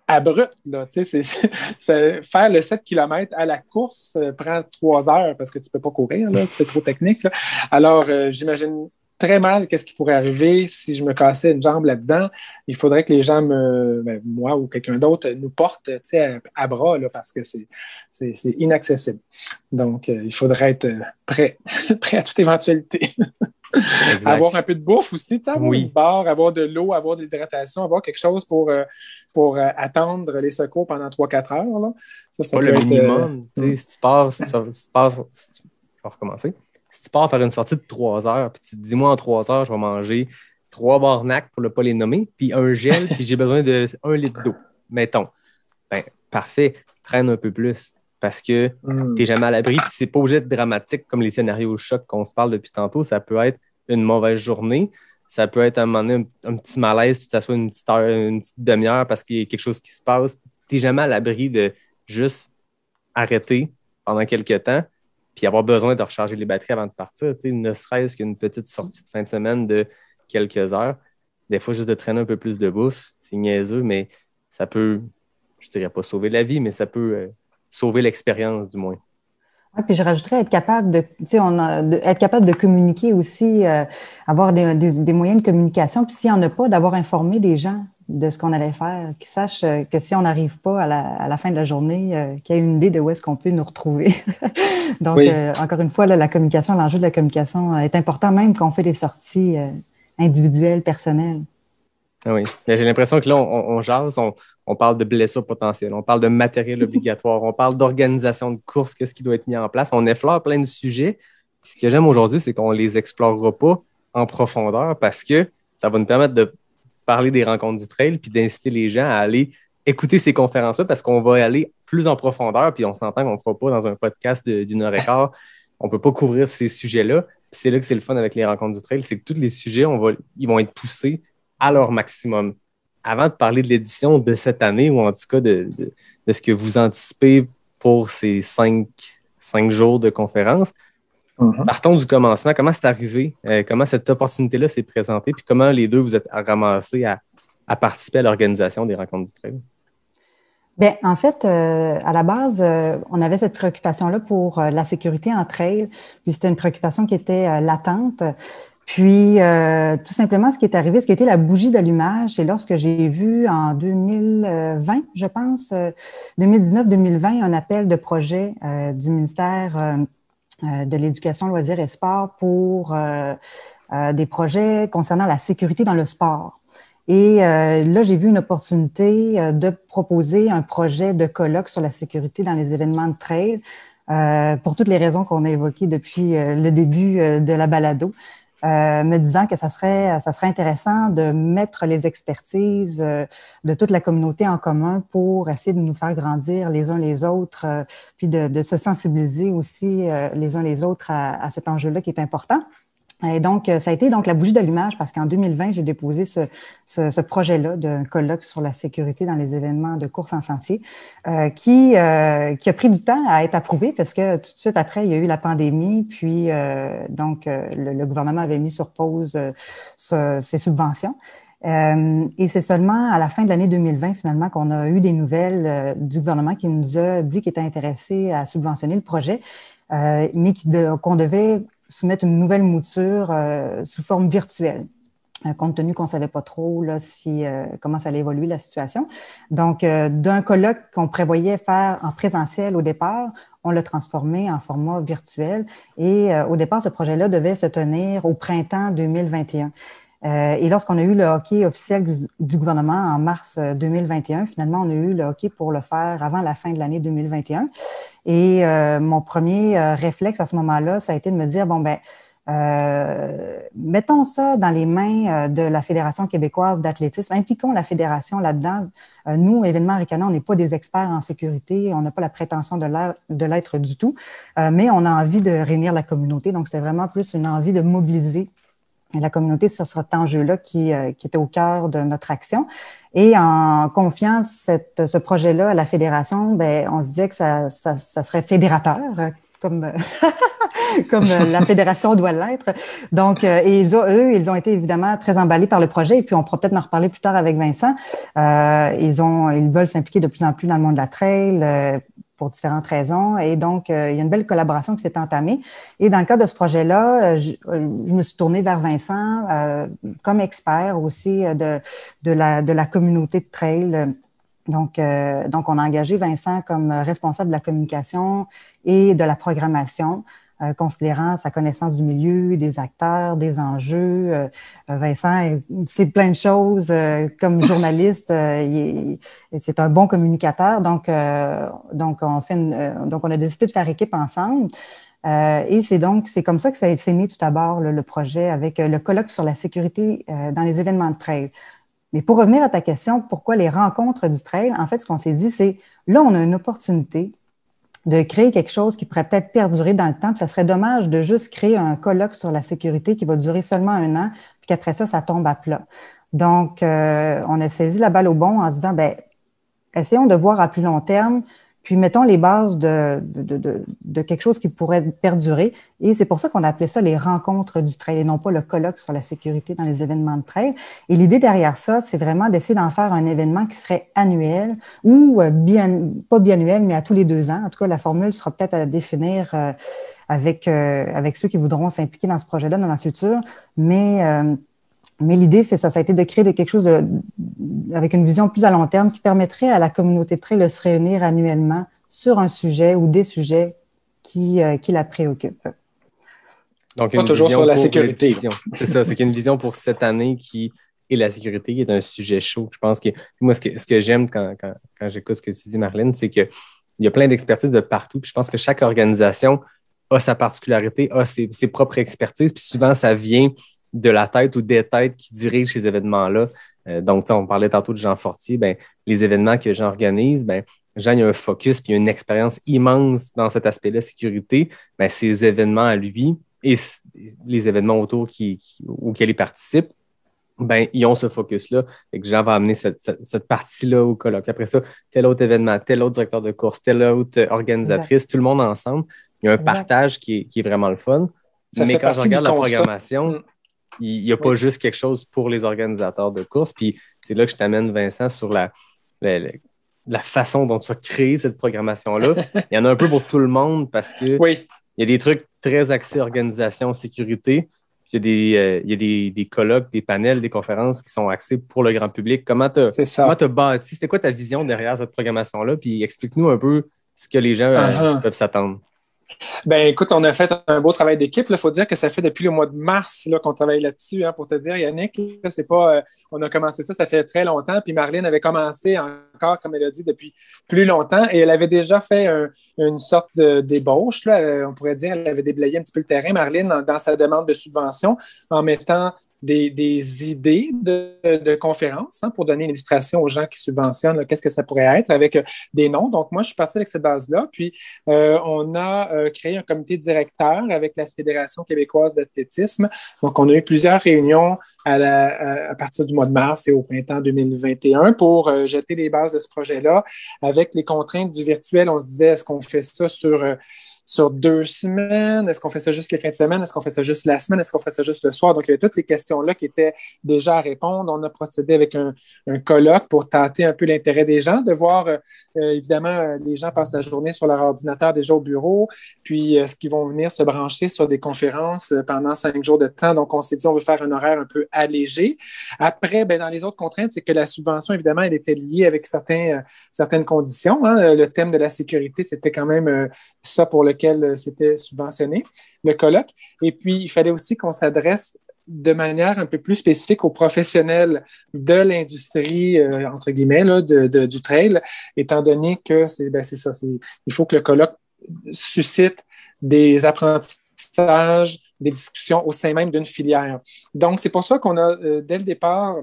abrupt. Là, faire le 7 km à la course prend 3 heures parce que tu ne peux pas courir. C'était trop technique. Là. Alors, j'imagine très mal qu'est-ce qui pourrait arriver si je me cassais une jambe là-dedans. Il faudrait que les gens, moi ou quelqu'un d'autre, nous portent à bras là, parce que c'est inaccessible. Donc, il faudrait être prêt, prêt à toute éventualité. Avoir un peu de bouffe aussi, avoir une barre, avoir de l'eau, avoir de l'hydratation, avoir quelque chose pour attendre les secours pendant 3-4 heures. Là. Ça pas le minimum. Si tu pars, je vais recommencer. Si tu pars faire une sortie de 3 heures, puis tu te dis, moi, en 3 heures, je vais manger 3 barnacs pour ne pas les nommer, puis un gel, puis j'ai besoin de 1 litre d'eau, mettons. Ben, parfait, traîne un peu plus, parce que tu n'es jamais à l'abri, puis c'est pas obligé d'être dramatique comme les scénarios choc qu'on se parle depuis tantôt. Ça peut être une mauvaise journée, ça peut être à un moment donné un petit malaise, tu t'assois une petite heure, une petite demi-heure parce qu'il y a quelque chose qui se passe. Tu n'es jamais à l'abri de juste arrêter pendant quelques temps, puis avoir besoin de recharger les batteries avant de partir, ne serait-ce qu'une petite sortie de fin de semaine de quelques heures. Des fois, juste de traîner un peu plus de bouffe, c'est niaiseux, mais ça peut, je dirais pas sauver la vie, mais ça peut sauver l'expérience du moins. Oui, puis je rajouterais être capable être capable de communiquer aussi, avoir des moyens de communication, puis s'il n'y en a pas, d'avoir informé des gens de ce qu'on allait faire, qu'ils sachent que si on n'arrive pas à la fin de la journée, qu'il y ait une idée de où est-ce qu'on peut nous retrouver. Donc, encore une fois, là, la communication, l'enjeu de la communication est important même quand on fait des sorties individuelles, personnelles. Oui, mais j'ai l'impression que là, on jase, on parle de blessures potentielles, on parle de matériel obligatoire, on parle d'organisation de course, qu'est-ce qui doit être mis en place. On effleure plein de sujets. Puis ce que j'aime aujourd'hui, c'est qu'on ne les explorera pas en profondeur parce que ça va nous permettre de parler des rencontres du trail puis d'inciter les gens à aller écouter ces conférences-là parce qu'on va aller plus en profondeur puis on s'entend qu'on ne fera pas dans un podcast d'1 heure et quart. On ne peut pas couvrir ces sujets-là. Puis c'est là que c'est le fun avec les rencontres du trail, c'est que tous les sujets, ils vont être poussés à leur maximum. Avant de parler de l'édition de cette année, ou en tout cas de ce que vous anticipez pour ces 5 jours de conférence, partons du commencement. Comment c'est arrivé? Comment cette opportunité-là s'est présentée? Puis comment les deux vous êtes ramassés à participer à l'organisation des rencontres du trail? Bien, en fait, à la base, on avait cette préoccupation-là pour la sécurité en trail. Puis c'était une préoccupation qui était latente. Puis, tout simplement, ce qui est arrivé, ce qui a été la bougie d'allumage, c'est lorsque j'ai vu en 2020, je pense, 2019-2020, un appel de projet du ministère de l'Éducation, Loisirs et Sport pour des projets concernant la sécurité dans le sport. Et là, j'ai vu une opportunité de proposer un projet de colloque sur la sécurité dans les événements de trail pour toutes les raisons qu'on a évoquées depuis le début de la balado. me disant que ça serait intéressant de mettre les expertises de toute la communauté en commun pour essayer de nous faire grandir les uns les autres, puis de se sensibiliser aussi les uns les autres à cet enjeu-là qui est important. Et donc, ça a été donc la bougie d'allumage parce qu'en 2020, j'ai déposé ce projet-là d'un colloque sur la sécurité dans les événements de course en sentier qui a pris du temps à être approuvé parce que tout de suite après, il y a eu la pandémie, puis le gouvernement avait mis sur pause ses subventions. Et c'est seulement à la fin de l'année 2020, finalement, qu'on a eu des nouvelles du gouvernement qui nous a dit qu'il était intéressé à subventionner le projet, mais qu'on devait soumettre une nouvelle mouture sous forme virtuelle, compte tenu qu'on ne savait pas trop là, comment ça allait évoluer la situation. Donc, d'un colloque qu'on prévoyait faire en présentiel au départ, on l'a transformé en format virtuel. Et au départ, ce projet-là devait se tenir au printemps 2021. Et lorsqu'on a eu le hockey officiel du gouvernement en mars 2021, finalement, on a eu le hockey pour le faire avant la fin de l'année 2021. Et mon premier réflexe à ce moment-là, ça a été de me dire, mettons ça dans les mains de la Fédération québécoise d'athlétisme, impliquons la Fédération là-dedans. Nous, Événements Aricana, on n'est pas des experts en sécurité, on n'a pas la prétention de l'être du tout, mais on a envie de réunir la communauté. Donc, c'est vraiment plus une envie de mobiliser la communauté sur cet enjeu-là qui était au cœur de notre action. Et en confiant ce projet-là à la fédération, on se disait que ça serait fédérateur, comme la fédération doit l'être. Donc, et ils ont été évidemment très emballés par le projet. Et puis, on pourra peut-être en reparler plus tard avec Vincent. Ils veulent s'impliquer de plus en plus dans le monde de la trail, pour différentes raisons. Et donc, il y a une belle collaboration qui s'est entamée. Et dans le cadre de ce projet-là, je me suis tournée vers Vincent comme expert aussi de la communauté de trail. Donc, on a engagé Vincent comme responsable de la communication et de la programmation, considérant sa connaissance du milieu, des acteurs, des enjeux. Vincent sait plein de choses. Comme journaliste, c'est un bon communicateur. Donc on a décidé de faire équipe ensemble. Et c'est comme ça que c'est né tout d'abord le projet avec le colloque sur la sécurité dans les événements de trail. Mais pour revenir à ta question, pourquoi les rencontres du trail? En fait, ce qu'on s'est dit, c'est là, on a une opportunité de créer quelque chose qui pourrait peut-être perdurer dans le temps. Puis ça serait dommage de juste créer un colloque sur la sécurité qui va durer seulement 1 an, puis qu'après ça tombe à plat. Donc, on a saisi la balle au bond en se disant, essayons de voir à plus long terme, puis mettons les bases de quelque chose qui pourrait perdurer. Et c'est pour ça qu'on a appelé ça les rencontres du trail et non pas le colloque sur la sécurité dans les événements de trail. Et l'idée derrière ça, c'est vraiment d'essayer d'en faire un événement qui serait annuel ou pas biannuel, mais à tous les 2 ans. En tout cas, la formule sera peut-être à définir avec ceux qui voudront s'impliquer dans ce projet-là dans le futur. Mais l'idée, c'est ça. Ça a été de créer quelque chose avec une vision plus à long terme qui permettrait à la communauté de trail de se réunir annuellement sur un sujet ou des sujets qui la préoccupent. Donc, pas toujours sur la sécurité. C'est ça, c'est qu'il y a une vision pour cette année qui est la sécurité, qui est un sujet chaud. Je pense que moi, ce que j'aime quand j'écoute ce que tu dis, Marlène, c'est qu'il y a plein d'expertises de partout. Puis je pense que chaque organisation a sa particularité, a ses propres expertises. Puis souvent, ça vient de la tête ou des têtes qui dirigent ces événements-là. Donc, on parlait tantôt de Jean Fortier. Les événements que Jean organise, Jean, il y a un focus puis il y a une expérience immense dans cet aspect-là, sécurité. Ces événements à lui et les événements autour auxquels il participe, ils ont ce focus-là. Et que Jean va amener cette partie-là au colloque. Après ça, tel autre événement, tel autre directeur de course, telle autre organisatrice, exact. Tout le monde ensemble. Il y a un partage qui est vraiment le fun. Mais quand je regarde la programmation, il n'y a pas juste quelque chose pour les organisateurs de course. Puis c'est là que je t'amène, Vincent, sur la façon dont tu as créé cette programmation-là. Il y en a un peu pour tout le monde parce que il y a des trucs très axés organisation, sécurité. Puis il y a des colloques, des panels, des conférences qui sont axés pour le grand public. Comment tu as bâti? C'était quoi ta vision derrière cette programmation-là? Puis explique-nous un peu ce que les gens peuvent s'attendre. Ben, écoute, on a fait un beau travail d'équipe. Il faut dire que ça fait depuis le mois de mars là, qu'on travaille là-dessus. Hein, pour te dire, Yannick, là, c'est pas, on a commencé ça fait très longtemps. Puis Marlène avait commencé encore, comme elle a dit, depuis plus longtemps. Et elle avait déjà fait une sorte d'ébauche. Là, on pourrait dire, elle avait déblayé un petit peu le terrain, Marlène, dans sa demande de subvention, en mettant des idées de conférences pour donner une illustration aux gens qui subventionnent qu'est-ce que ça pourrait être avec des noms. Donc, moi, je suis parti avec cette base-là. Puis, on a créé un comité directeur avec la Fédération québécoise d'athlétisme. Donc, on a eu plusieurs réunions à partir du mois de mars et au printemps 2021 pour jeter les bases de ce projet-là. Avec les contraintes du virtuel, on se disait, est-ce qu'on fait ça sur 2 semaines? Est-ce qu'on fait ça juste les fins de semaine? Est-ce qu'on fait ça juste la semaine? Est-ce qu'on fait ça juste le soir? Donc, il y a toutes ces questions-là qui étaient déjà à répondre. On a procédé avec un colloque pour tenter un peu l'intérêt des gens, de voir, évidemment, les gens passent la journée sur leur ordinateur déjà au bureau, puis est-ce qu'ils vont venir se brancher sur des conférences pendant 5 jours de temps? Donc, on s'est dit, on veut faire un horaire un peu allégé. Après, ben, dans les autres contraintes, c'est que la subvention, évidemment, elle était liée avec certaines conditions. Hein. Le thème de la sécurité, c'était quand même ça pour lequel c'était subventionné, le colloque. Et puis, il fallait aussi qu'on s'adresse de manière un peu plus spécifique aux professionnels de l'industrie, entre guillemets, là, du trail, étant donné que c'est ça. Il faut que le colloque suscite des apprentissages, des discussions au sein même d'une filière. Donc, c'est pour ça qu'on a, dès le départ,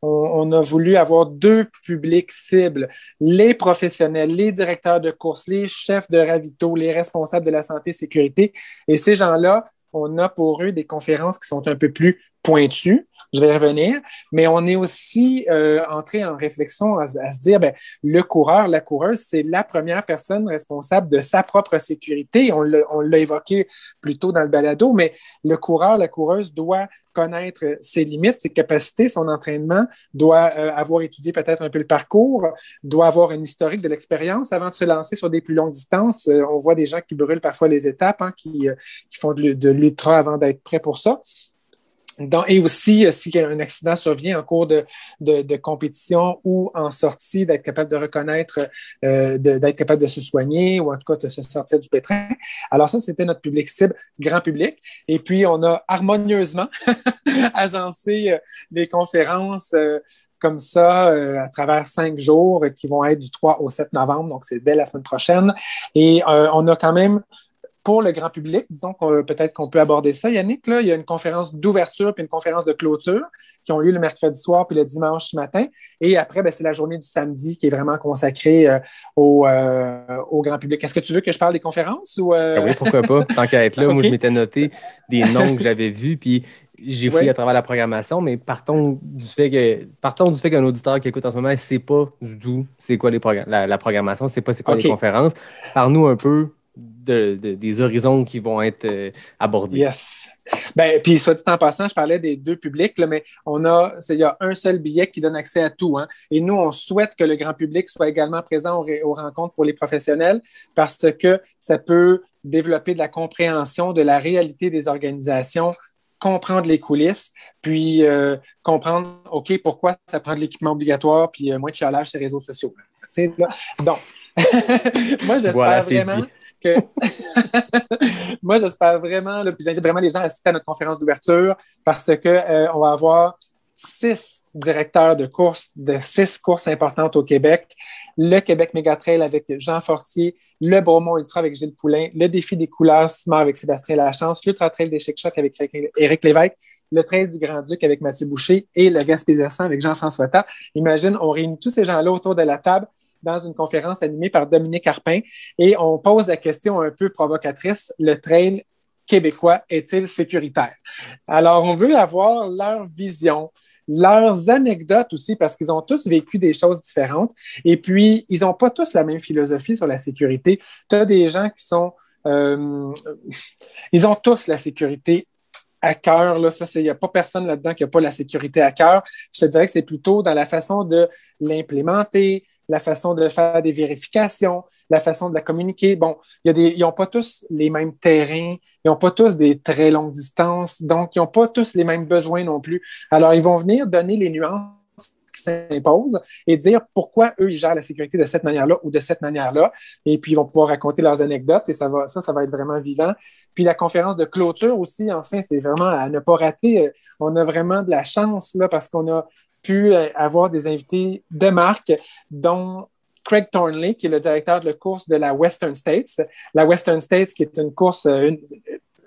on a voulu avoir 2 publics cibles, les professionnels, les directeurs de course, les chefs de ravito, les responsables de la santé et sécurité. Et ces gens-là, on a pour eux des conférences qui sont un peu plus pointues. Je vais y revenir, mais on est aussi entré en réflexion à se dire, le coureur, la coureuse, c'est la première personne responsable de sa propre sécurité. On l'a évoqué plus tôt dans le balado, mais le coureur, la coureuse doit connaître ses limites, ses capacités, son entraînement, doit avoir étudié peut-être un peu le parcours, doit avoir une historique de l'expérience avant de se lancer sur des plus longues distances. On voit des gens qui brûlent parfois les étapes, qui font de l'ultra avant d'être prêts pour ça. Et aussi, si un accident survient en cours de compétition ou en sortie, d'être capable de reconnaître, d'être capable de se soigner ou en tout cas de se sortir du pétrin. Alors ça, c'était notre public cible, grand public. Et puis, on a harmonieusement agencé des conférences comme ça à travers 5 jours qui vont être du 3 au 7 novembre. Donc, c'est dès la semaine prochaine. Et on a quand même... Pour le grand public, disons peut-être qu'on peut aborder ça, Yannick, là, il y a une conférence d'ouverture puis une conférence de clôture qui ont lieu le mercredi soir puis le dimanche matin. Et après, c'est la journée du samedi qui est vraiment consacrée au grand public. Est-ce que tu veux que je parle des conférences? Oui, pourquoi pas. Tant qu'à être là, okay. Moi, je m'étais noté des noms que j'avais vus, puis j'ai fouillé à travers la programmation, mais partons du fait qu'un auditeur qui écoute en ce moment ne sait pas du tout c'est quoi la programmation, ne sait pas c'est quoi les conférences. Parle-nous un peu des horizons qui vont être abordés. Yes. Puis, soit dit en passant, je parlais des 2 publics, là, mais il y a un seul billet qui donne accès à tout. Hein. Et nous, on souhaite que le grand public soit également présent aux rencontres pour les professionnels parce que ça peut développer de la compréhension de la réalité des organisations, comprendre les coulisses, puis comprendre, OK, pourquoi ça prend de l'équipement obligatoire, puis moins de chialage sur les réseaux sociaux. Là. Donc, moi, j'espère vraiment que... Moi, j'espère vraiment, puis j'invite vraiment les gens à assister à notre conférence d'ouverture parce qu'on va avoir 6 directeurs de courses de 6 courses importantes au Québec. Le Québec Mégatrail avec Jean Fortier, le Bromont Ultra avec Gilles Poulain, le Défi des couleurs Simard avec Sébastien Lachance, l'Ultra Trail des Chic-Chocs avec Éric Lévesque, le Trail du Grand-Duc avec Mathieu Boucher et le Gaspésien avec Jean-François Tapp. Imagine, on réunit tous ces gens-là autour de la table dans une conférence animée par Dominique Arpin et on pose la question un peu provocatrice, le trail québécois est-il sécuritaire? Alors, on veut avoir leur vision, leurs anecdotes aussi, parce qu'ils ont tous vécu des choses différentes. Et puis, ils n'ont pas tous la même philosophie sur la sécurité. Tu as des gens qui sont... ils ont tous la sécurité à cœur. Il n'y a pas personne là-dedans qui n'a pas la sécurité à cœur. Je te dirais que c'est plutôt dans la façon de l'implémenter, la façon de faire des vérifications, la façon de la communiquer. Bon, ils n'ont pas tous les mêmes terrains, ils n'ont pas tous des très longues distances, donc ils n'ont pas tous les mêmes besoins non plus. Alors, ils vont venir donner les nuances qui s'impose et dire pourquoi eux, ils gèrent la sécurité de cette manière-là ou de cette manière-là. Et puis, ils vont pouvoir raconter leurs anecdotes et ça va être vraiment vivant. Puis la conférence de clôture aussi, enfin, c'est vraiment à ne pas rater. On a vraiment de la chance là, parce qu'on a pu avoir des invités de marque, dont Craig Thornley, qui est le directeur de la course de la Western States. La Western States, qui est une course,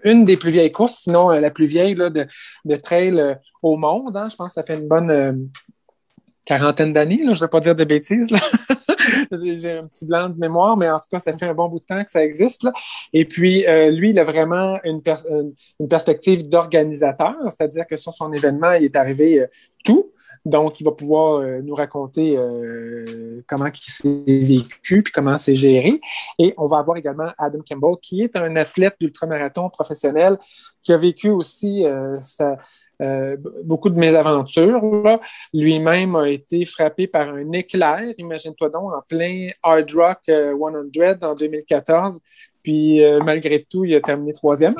une des plus vieilles courses, sinon la plus vieille là, de trail au monde. Hein. Je pense que ça fait une bonne quarantaine d'années. Là. Je ne vais pas dire de bêtises. Là. J'ai un petit blanc de mémoire, mais en tout cas, ça fait un bon bout de temps que ça existe. Là. Et puis, lui, il a vraiment une perspective d'organisateur, c'est-à-dire que sur son événement, il est arrivé tout. Donc, il va pouvoir nous raconter comment il s'est vécu puis comment c'est géré. Et on va avoir également Adam Campbell, qui est un athlète d'ultramarathon professionnel qui a vécu aussi beaucoup de mésaventures. Là. Lui-même a été frappé par un éclair, imagine-toi donc, en plein Hard Rock 100 en 2014. Puis, malgré tout, il a terminé 3e.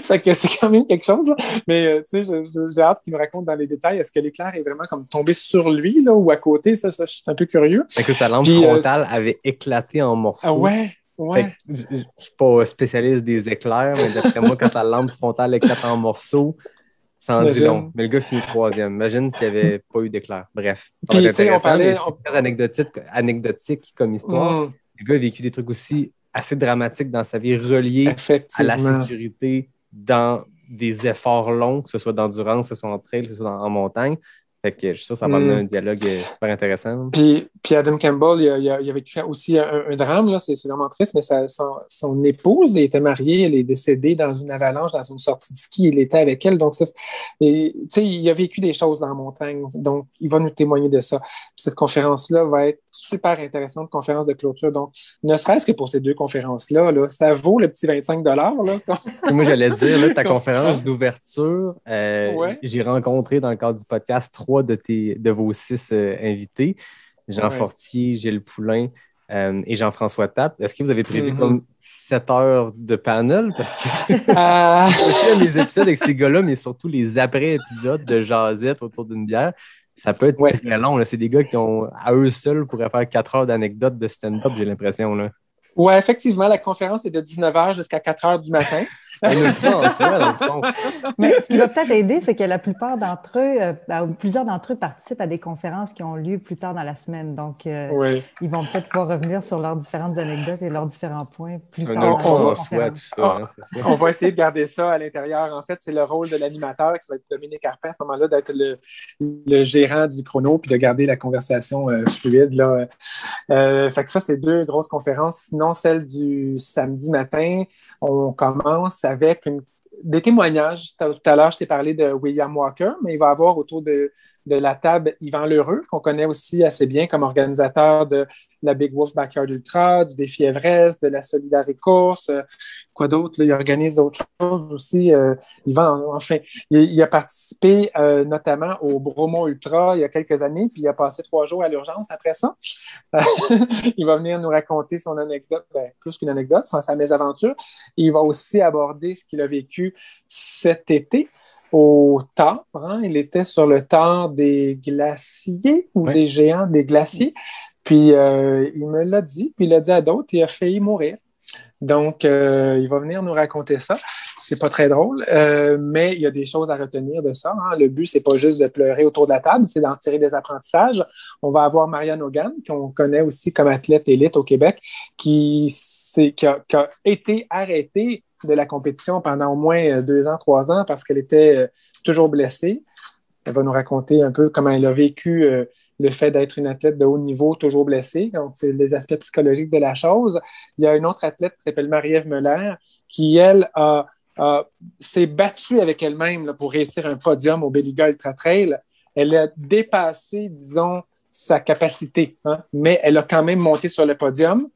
Fait que c'est quand même quelque chose. Là. Mais, tu sais, j'ai hâte qu'il me raconte dans les détails. Est-ce que l'éclair est vraiment comme tombé sur lui là, ou à côté? Ça, je suis un peu curieux. Que sa lampe frontale avait éclaté en morceaux. Ah ouais? Ouais. Je ne suis pas spécialiste des éclairs, mais d'après moi, quand la lampe frontale éclate en morceaux, ça en dit long. Mais le gars finit 3e. Imagine s'il n'y avait pas eu d'éclair. Bref. Puis, on parlait... C'est très anecdotique comme histoire. Le gars a vécu des trucs aussi assez dramatiques dans sa vie, reliés à la sécurité dans des efforts longs, que ce soit d'endurance, que ce soit en trail, que ce soit en montagne. Fait que je suis sûr que ça va amener un dialogue super intéressant. Puis Adam Campbell, il a vécu aussi un drame, là, c'est vraiment triste, mais son épouse était mariée, elle est décédée dans une avalanche, dans une sortie de ski, il était avec elle. Donc, il a vécu des choses dans la montagne, donc il va nous témoigner de ça. Puis cette conférence-là va être super intéressante, conférence de clôture. Donc, ne serait-ce que pour ces 2 conférences-là, là, ça vaut le petit 25 $. Là. Moi, j'allais dire, là, ta conférence d'ouverture, j'ai rencontré dans le cadre du podcast 3 de vos 6 invités, Jean Fortier, Gilles Poulain et Jean-François Tatte. Est-ce que vous avez prévu comme 7 heures de panel? Parce que j'aime les épisodes avec ces gars-là, mais surtout les après-épisodes de jasette autour d'une bière. Ça peut être très long. Là. C'est des gars qui ont, à eux seuls, pourraient faire 4 heures d'anecdotes de stand-up, j'ai l'impression. Là. Oui, effectivement, la conférence est de 19h jusqu'à 4h du matin. C'est une France, dans le fond. Mais ce qui va peut-être aider, c'est que la plupart d'entre eux, plusieurs d'entre eux participent à des conférences qui ont lieu plus tard dans la semaine. Donc, ils vont peut-être pouvoir revenir sur leurs différentes anecdotes et leurs différents points plus tard dans la conférence. On va essayer de garder ça à l'intérieur. En fait, c'est le rôle de l'animateur qui va être Dominique Arpin à ce moment-là, d'être le gérant du chrono puis de garder la conversation fluide. Là. Fait que ça, c'est 2 grosses conférences. Sinon, celle du samedi matin, on commence avec des témoignages. Tout à l'heure, je t'ai parlé de William Walker, mais il va y avoir autour de la table Yvan Lheureux, qu'on connaît aussi assez bien comme organisateur de la Big Wolf Backyard Ultra, du Défi Everest, de la Solidarité Course. Quoi d'autre? Là, il organise d'autres choses aussi. Yvan, enfin, il a participé notamment au Bromo Ultra il y a quelques années, puis il a passé 3 jours à l'urgence après ça. Il va venir nous raconter son anecdote, plus qu'une anecdote, sa mésaventure. Il va aussi aborder ce qu'il a vécu cet été au Tard. Hein? Il était sur le Tard des glaciers ou des géants des glaciers. Puis il me l'a dit, puis il l'a dit à d'autres, il a failli mourir. Donc, il va venir nous raconter ça. C'est pas très drôle, mais il y a des choses à retenir de ça. Hein. Le but, c'est pas juste de pleurer autour de la table, c'est d'en tirer des apprentissages. On va avoir Marianne Hogan, qu'on connaît aussi comme athlète élite au Québec, qui a été arrêtée de la compétition pendant au moins 2 ans, 3 ans parce qu'elle était toujours blessée. Elle va nous raconter un peu comment elle a vécu le fait d'être une athlète de haut niveau, toujours blessée. Donc, c'est les aspects psychologiques de la chose. Il y a une autre athlète qui s'appelle Marie-Ève Muller qui, elle, s'est battue avec elle-même là, pour réussir un podium au Béliga Ultra Trail. Elle a dépassé, disons, sa capacité, hein, mais elle a quand même monté sur le podium.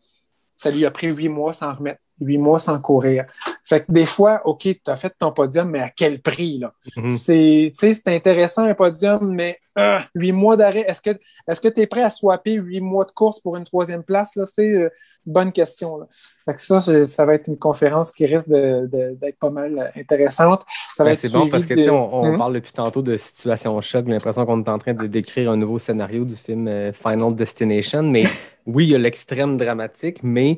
Ça lui a pris 8 mois sans remettre, 8 mois sans courir. Fait que des fois, OK, tu as fait ton podium, mais à quel prix, là? Mhm. C'est intéressant un podium, mais 8 mois d'arrêt, est-ce que tu es prêt à swapper 8 mois de course pour une troisième place, là? Bonne question, là. Fait que ça va être une conférence qui risque d'être pas mal intéressante. Ça va Ben, être c'est bon suivi parce que tu sais, de... on parle depuis tantôt de situation choc. J'ai l'impression qu'on est en train de décrire un nouveau scénario du film Final Destination. Mais oui, il y a l'extrême dramatique, mais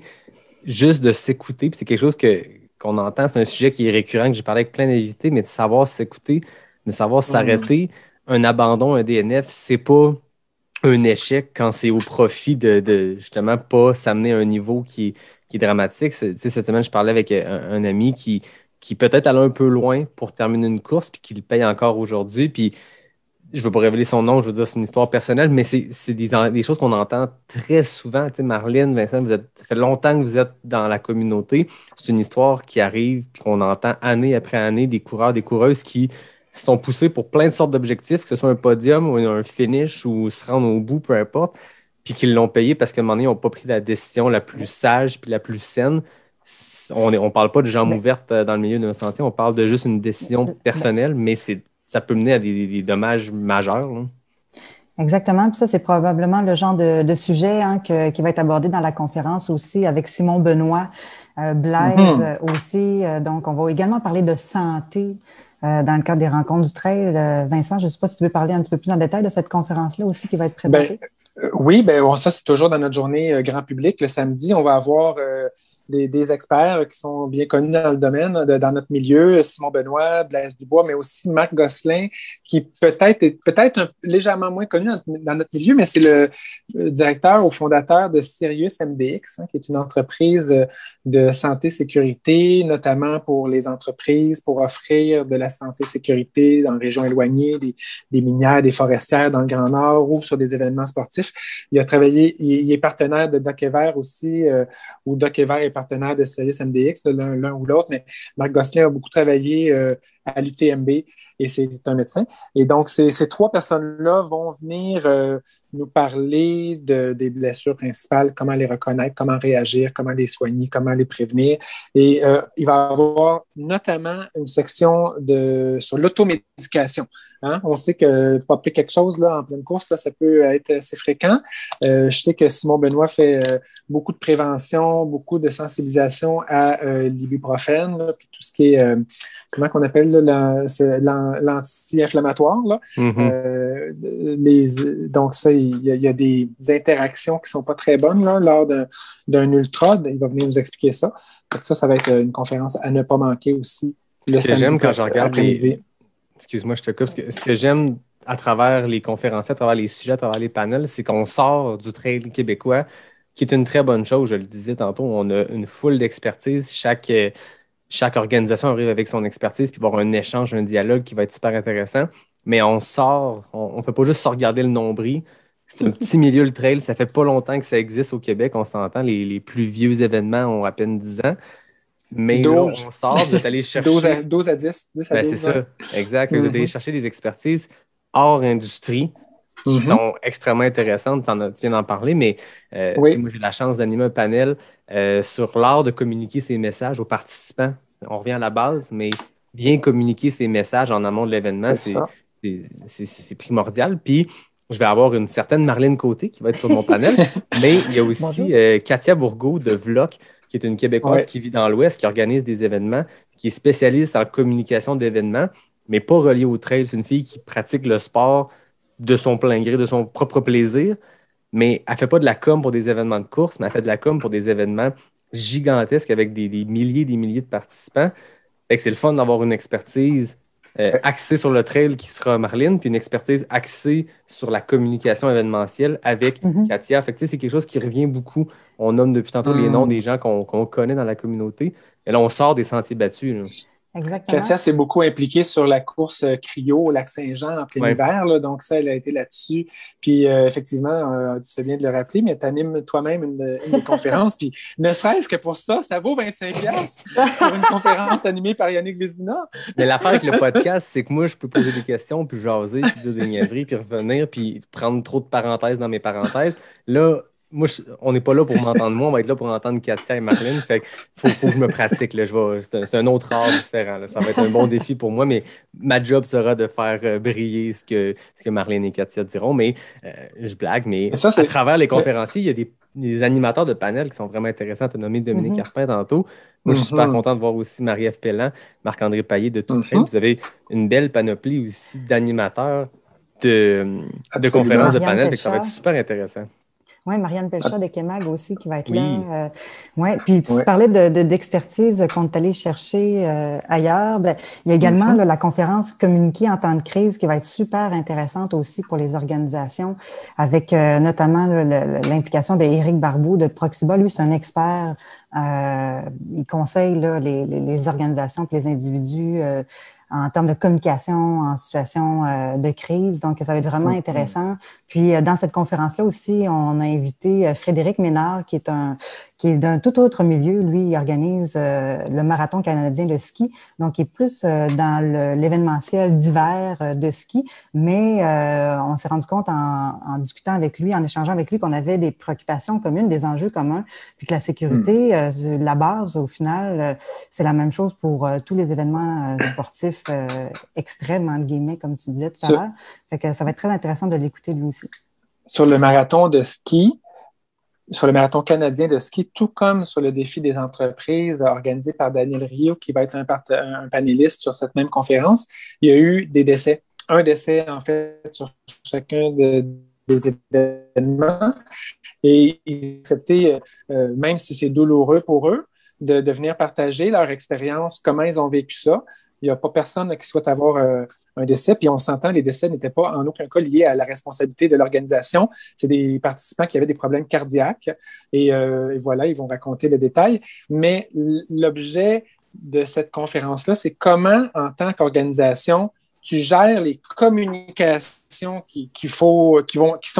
juste de s'écouter, puis c'est quelque chose qu'on entend, c'est un sujet qui est récurrent, que j'ai parlé avec plein d'invités, mais de savoir s'écouter, de savoir s'arrêter. Un abandon, un DNF, c'est pas un échec quand c'est au profit de justement pas s'amener à un niveau qui est dramatique. Tu sais, cette semaine, je parlais avec un ami qui peut-être allait un peu loin pour terminer une course, puis qui le paye encore aujourd'hui. Puis je ne veux pas révéler son nom, je veux dire, c'est une histoire personnelle, mais c'est des choses qu'on entend très souvent. Tu sais, Marlène, Vincent, ça fait longtemps que vous êtes dans la communauté. C'est une histoire qui arrive, puis qu'on entend année après année, des coureurs, des coureuses qui se sont poussés pour plein de sortes d'objectifs, que ce soit un podium ou un finish ou se rendre au bout, peu importe, puis qu'ils l'ont payé parce qu'à un moment donné, ils n'ont pas pris la décision la plus sage puis la plus saine. On ne parle pas de jambes Ben, ouvertes dans le milieu d'un sentier, on parle de juste une décision ben, personnelle, mais ça peut mener à des dommages majeurs, là. exactement. Puis ça, c'est probablement le genre de sujet qui va être abordé dans la conférence aussi avec Simon Benoît, Blaise aussi. Donc, on va également parler de santé dans le cadre des rencontres du trail. Vincent, je ne sais pas si tu veux parler un petit peu plus en détail de cette conférence-là aussi qui va être présentée. Oui, ça, c'est toujours dans notre journée grand public. Le samedi, on va avoir des experts qui sont bien connus dans le domaine, dans notre milieu, Simon Benoît, Blaise Dubois, mais aussi Marc Gosselin, qui peut-être légèrement moins connu dans notre milieu, mais c'est le directeur ou fondateur de Sirius MDX, qui est une entreprise de santé-sécurité, notamment pour les entreprises, pour offrir de la santé-sécurité dans les régions éloignées, des minières, des forestières dans le Grand Nord ou sur des événements sportifs. Il a travaillé, il est partenaire de Doc Ever aussi, où Doc Ever est partenaire de Sirius MDX, l'un ou l'autre, mais Marc Gosselin a beaucoup travaillé à l'UTMB et c'est un médecin. Et donc, ces trois personnes-là vont venir nous parler des blessures principales, comment les reconnaître, comment réagir, comment les soigner, comment les prévenir. Et il va y avoir notamment une section sur l'automédication. Hein? On sait que popper quelque chose là, en pleine course, là, ça peut être assez fréquent. Je sais que Simon Benoît fait beaucoup de prévention, beaucoup de sensibilisation à l'ibuprofène, là, puis tout ce qui est, comment qu'on appelle là, l'anti-inflammatoire. Là. Donc ça, il y a des interactions qui ne sont pas très bonnes là, lors d'un ultra. Il va venir nous expliquer ça. Donc ça va être une conférence à ne pas manquer aussi. Ce que j'aime quand je regarde après-midi. Excuse-moi, je te coupe. Ce que j'aime à travers les conférenciers, à travers les sujets, à travers les panels, c'est qu'on sort du trail québécois, qui est une très bonne chose. Je le disais tantôt, on a une foule d'expertise. Chaque organisation arrive avec son expertise, puis il va y avoir un échange, un dialogue qui va être super intéressant. Mais on sort, on ne peut pas juste se regarder le nombril. C'est un petit milieu, le trail. Ça fait pas longtemps que ça existe au Québec. On s'entend, les plus vieux événements ont à peine 10 ans. Mais 12. Là, on sort, vous êtes allé chercher... 12 à 10. 10 à Ben, 12, c'est ça, ouais. exact. Vous êtes allé chercher des expertises hors industrie qui sont extrêmement intéressantes. Tu viens d'en parler, mais Oui. moi, j'ai la chance d'animer un panel sur l'art de communiquer ses messages aux participants. On revient à la base, mais bien communiquer ses messages en amont de l'événement, c'est primordial. Puis, je vais avoir une certaine Marlène Côté qui va être sur mon panel, mais il y a aussi Katia Bourgault de VLOC, qui est une Québécoise qui vit dans l'Ouest, qui organise des événements, qui est spécialiste en communication d'événements, mais pas reliée au trail. C'est une fille qui pratique le sport de son plein gré, de son propre plaisir, mais elle ne fait pas de la com pour des événements de course, mais elle fait de la com pour des événements gigantesques avec des milliers et des milliers de participants. Fait que c'est le fun d'avoir une expertise axée sur le trail qui sera Marlène, puis une expertise axée sur la communication événementielle avec Katia. Fait que, c'est quelque chose qui revient beaucoup. On nomme depuis tantôt les noms des gens qu'on connaît dans la communauté. Et là, on sort des sentiers battus, là. Exactement. Katia s'est beaucoup impliquée sur la course cryo au Lac-Saint-Jean en plein hiver. Là, donc, ça, elle a été là-dessus. Puis, effectivement, tu fais bien de le rappeler, mais tu animes toi-même une des conférences. Puis, ne serait-ce que pour ça, ça vaut 25$ pour une conférence animée par Yannick Vézina. Mais l'affaire avec le podcast, c'est que moi, je peux poser des questions, puis jaser, puis dire des niaiseries, puis revenir, puis prendre trop de parenthèses dans mes parenthèses. Là, moi, on n'est pas là pour m'entendre moi, on va être là pour entendre Katia et Marlène. Fait qu'il faut que je me pratique. Là. C'est un autre art différent. Là. Ça va être un bon défi pour moi, mais ma job sera de faire briller ce que Marlène et Katia diront. Mais je blague, mais Ça, à travers les conférenciers, il y a des animateurs de panel qui sont vraiment intéressants. Tu as nommé Dominique Carpin tantôt. Moi, je suis super content de voir aussi Marie-Ève Pellan, Marc-André Paillé de Tout Trail. Vous avez une belle panoplie aussi d'animateurs de conférences de panel. Ça va être super intéressant. Oui, Marianne Pelchat de Kemag aussi qui va être Oui. là. Ouais. Puis tu parlais d'expertise qu'on est allé chercher ailleurs. Ben, il y a également là, la conférence Communiquer en temps de crise qui va être super intéressante aussi pour les organisations, avec notamment l'implication d'Éric Barbeau de Proxiba. Lui, c'est un expert. Il conseille là, les organisations et les individus en termes de communication en situation de crise. Donc, ça va être vraiment intéressant. Puis, dans cette conférence-là aussi, on a invité Frédéric Ménard, qui est d'un tout autre milieu. Lui, il organise le marathon canadien de ski. Donc, il est plus dans l'événementiel d'hiver de ski. Mais on s'est rendu compte en discutant avec lui, en échangeant avec lui, qu'on avait des préoccupations communes, des enjeux communs, puis que la sécurité, la base, au final, c'est la même chose pour tous les événements sportifs extrêmes, entre guillemets, comme tu disais tout à l'heure. Fait que ça va être très intéressant de l'écouter lui aussi. Sur le marathon de ski, sur le marathon canadien de ski, tout comme sur le défi des entreprises organisé par Daniel Rio, qui va être un panéliste sur cette même conférence, il y a eu des décès. Un décès, en fait, sur chacun des événements. Et ils ont accepté, même si c'est douloureux pour eux, de venir partager leur expérience, comment ils ont vécu ça. Il n'y a pas personne qui souhaite avoir un décès, puis on s'entend, les décès n'étaient pas en aucun cas liés à la responsabilité de l'organisation. C'est des participants qui avaient des problèmes cardiaques, et voilà, ils vont raconter le détail. Mais l'objet de cette conférence-là, c'est comment, en tant qu'organisation, tu gères les communications qui sont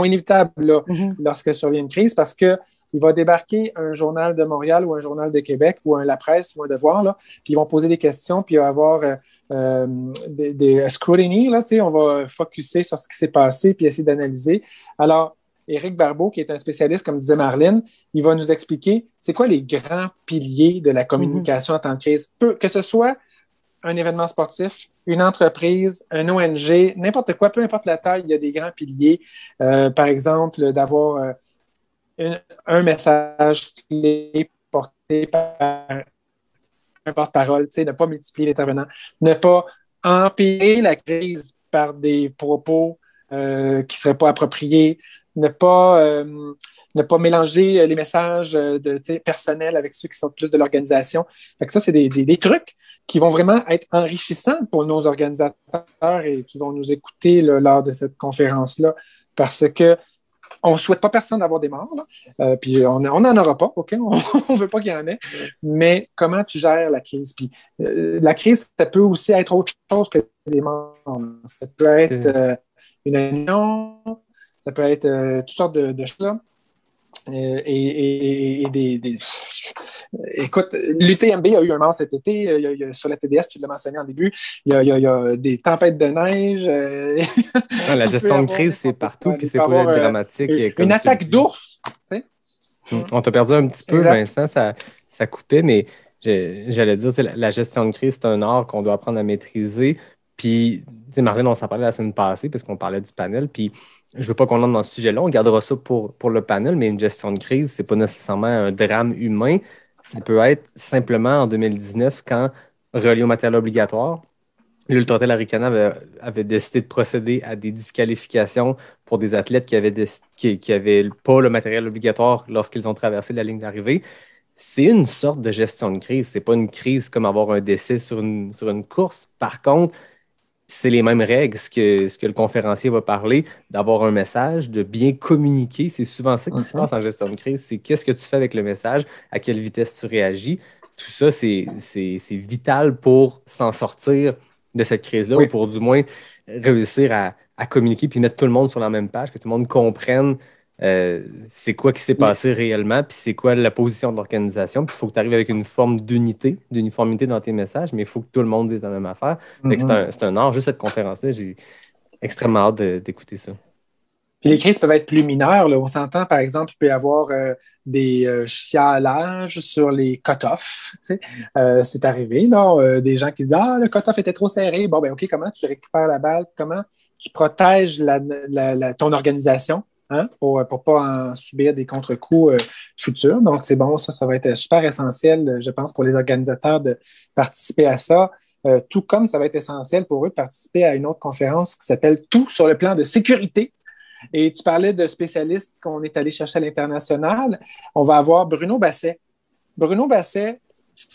inévitables là, lorsque survient une crise, parce que il va débarquer un journal de Montréal ou un journal de Québec ou La Presse ou un Devoir, là, puis ils vont poser des questions, puis il va y avoir des scrutiny, là, on va focusser sur ce qui s'est passé puis essayer d'analyser. Alors, Éric Barbeau, qui est un spécialiste, comme disait Marlène, il va nous expliquer c'est quoi les grands piliers de la communication en temps de crise. Que ce soit un événement sportif, une entreprise, un ONG, n'importe quoi, peu importe la taille, il y a des grands piliers. Par exemple, d'avoir un message clé porté par un porte-parole, ne pas multiplier l'intervenant, ne pas empirer la crise par des propos qui ne seraient pas appropriés, ne pas mélanger les messages personnels avec ceux qui sont plus de l'organisation. Ça, c'est des trucs qui vont vraiment être enrichissants pour nos organisateurs et qui vont nous écouter là, lors de cette conférence-là, parce que on ne souhaite pas personne d'avoir des morts, puis on n'en aura pas, OK? On ne veut pas qu'il y en ait, mais comment tu gères la crise? Puis la crise, ça peut aussi être autre chose que des morts. Ça peut être une union, ça peut être toutes sortes de choses, là. Écoute, l'UTMB a eu un mort cet été. Sur la TDS, tu l'as mentionné en début, il y a des tempêtes de neige. La gestion de crise, c'est partout, puis c'est pas être dramatique. Une attaque d'ours, tu sais. On t'a perdu un petit peu, Vincent, ça coupait, mais j'allais dire, la gestion de crise, c'est un art qu'on doit apprendre à maîtriser. Puis, Marlène, on s'en parlait la semaine passée, parce qu'on parlait du panel, puis je ne veux pas qu'on entre dans ce sujet-là, on gardera ça pour le panel, mais une gestion de crise, ce n'est pas nécessairement un drame humain. Ça peut être simplement en 2019, quand, relié au matériel obligatoire, l'Ultra-Trail Arikana avait décidé de procéder à des disqualifications pour des athlètes qui avaient pas le matériel obligatoire lorsqu'ils ont traversé la ligne d'arrivée. C'est une sorte de gestion de crise. Ce n'est pas une crise comme avoir un décès sur une course. Par contre, c'est les mêmes règles, ce que le conférencier va parler, d'avoir un message, de bien communiquer. C'est souvent ça qui se passe en gestion de crise. C'est qu'est-ce que tu fais avec le message, à quelle vitesse tu réagis. Tout ça, c'est vital pour s'en sortir de cette crise-là, ou pour du moins réussir à communiquer puis mettre tout le monde sur la même page, que tout le monde comprenne c'est quoi qui s'est passé réellement, puis c'est quoi la position de l'organisation. Puis il faut que tu arrives avec une forme d'uniformité dans tes messages, mais il faut que tout le monde dise la même affaire. C'est un art. Juste cette conférence-là, j'ai extrêmement hâte d'écouter ça. Puis les crises peuvent être plus mineures. Là. On s'entend, par exemple, il peut y avoir des chialages sur les cut-offs. Tu sais. C'est arrivé, là, des gens qui disent « Ah, le cut-off était trop serré. » Bon, ben OK, comment tu récupères la balle? Comment tu protèges ton organisation pour ne pas en subir des contre-coups futurs? Donc, c'est bon, ça va être super essentiel, je pense, pour les organisateurs de participer à ça. Tout comme ça va être essentiel pour eux de participer à une autre conférence qui s'appelle « Tout sur le plan de sécurité ». Et tu parlais de spécialistes qu'on est allé chercher à l'international. On va avoir Bruno Basset. Bruno Basset,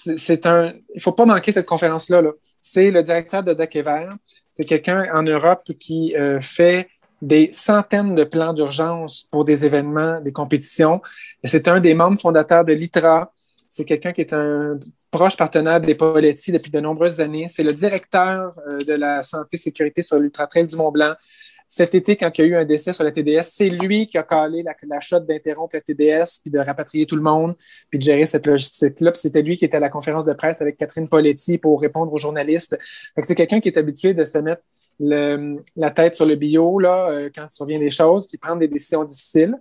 il ne faut pas manquer cette conférence-là. Là. C'est le directeur de Dakever. C'est quelqu'un en Europe qui fait des centaines de plans d'urgence pour des événements, des compétitions. Et c'est un des membres fondateurs de l'ITRA. C'est quelqu'un qui est un proche partenaire d'Epauletti depuis de nombreuses années. C'est le directeur de la santé et sécurité sur l'Ultra Trail du Mont-Blanc. Cet été, quand il y a eu un décès sur la TDS, c'est lui qui a calé la shot d'interrompre la TDS, puis de rapatrier tout le monde, puis de gérer cette logistique-là. Puis c'était lui qui était à la conférence de presse avec Catherine Poletti pour répondre aux journalistes. Fait que c'est quelqu'un qui est habitué de se mettre la tête sur le bio là, quand il survient des choses, puis prendre des décisions difficiles.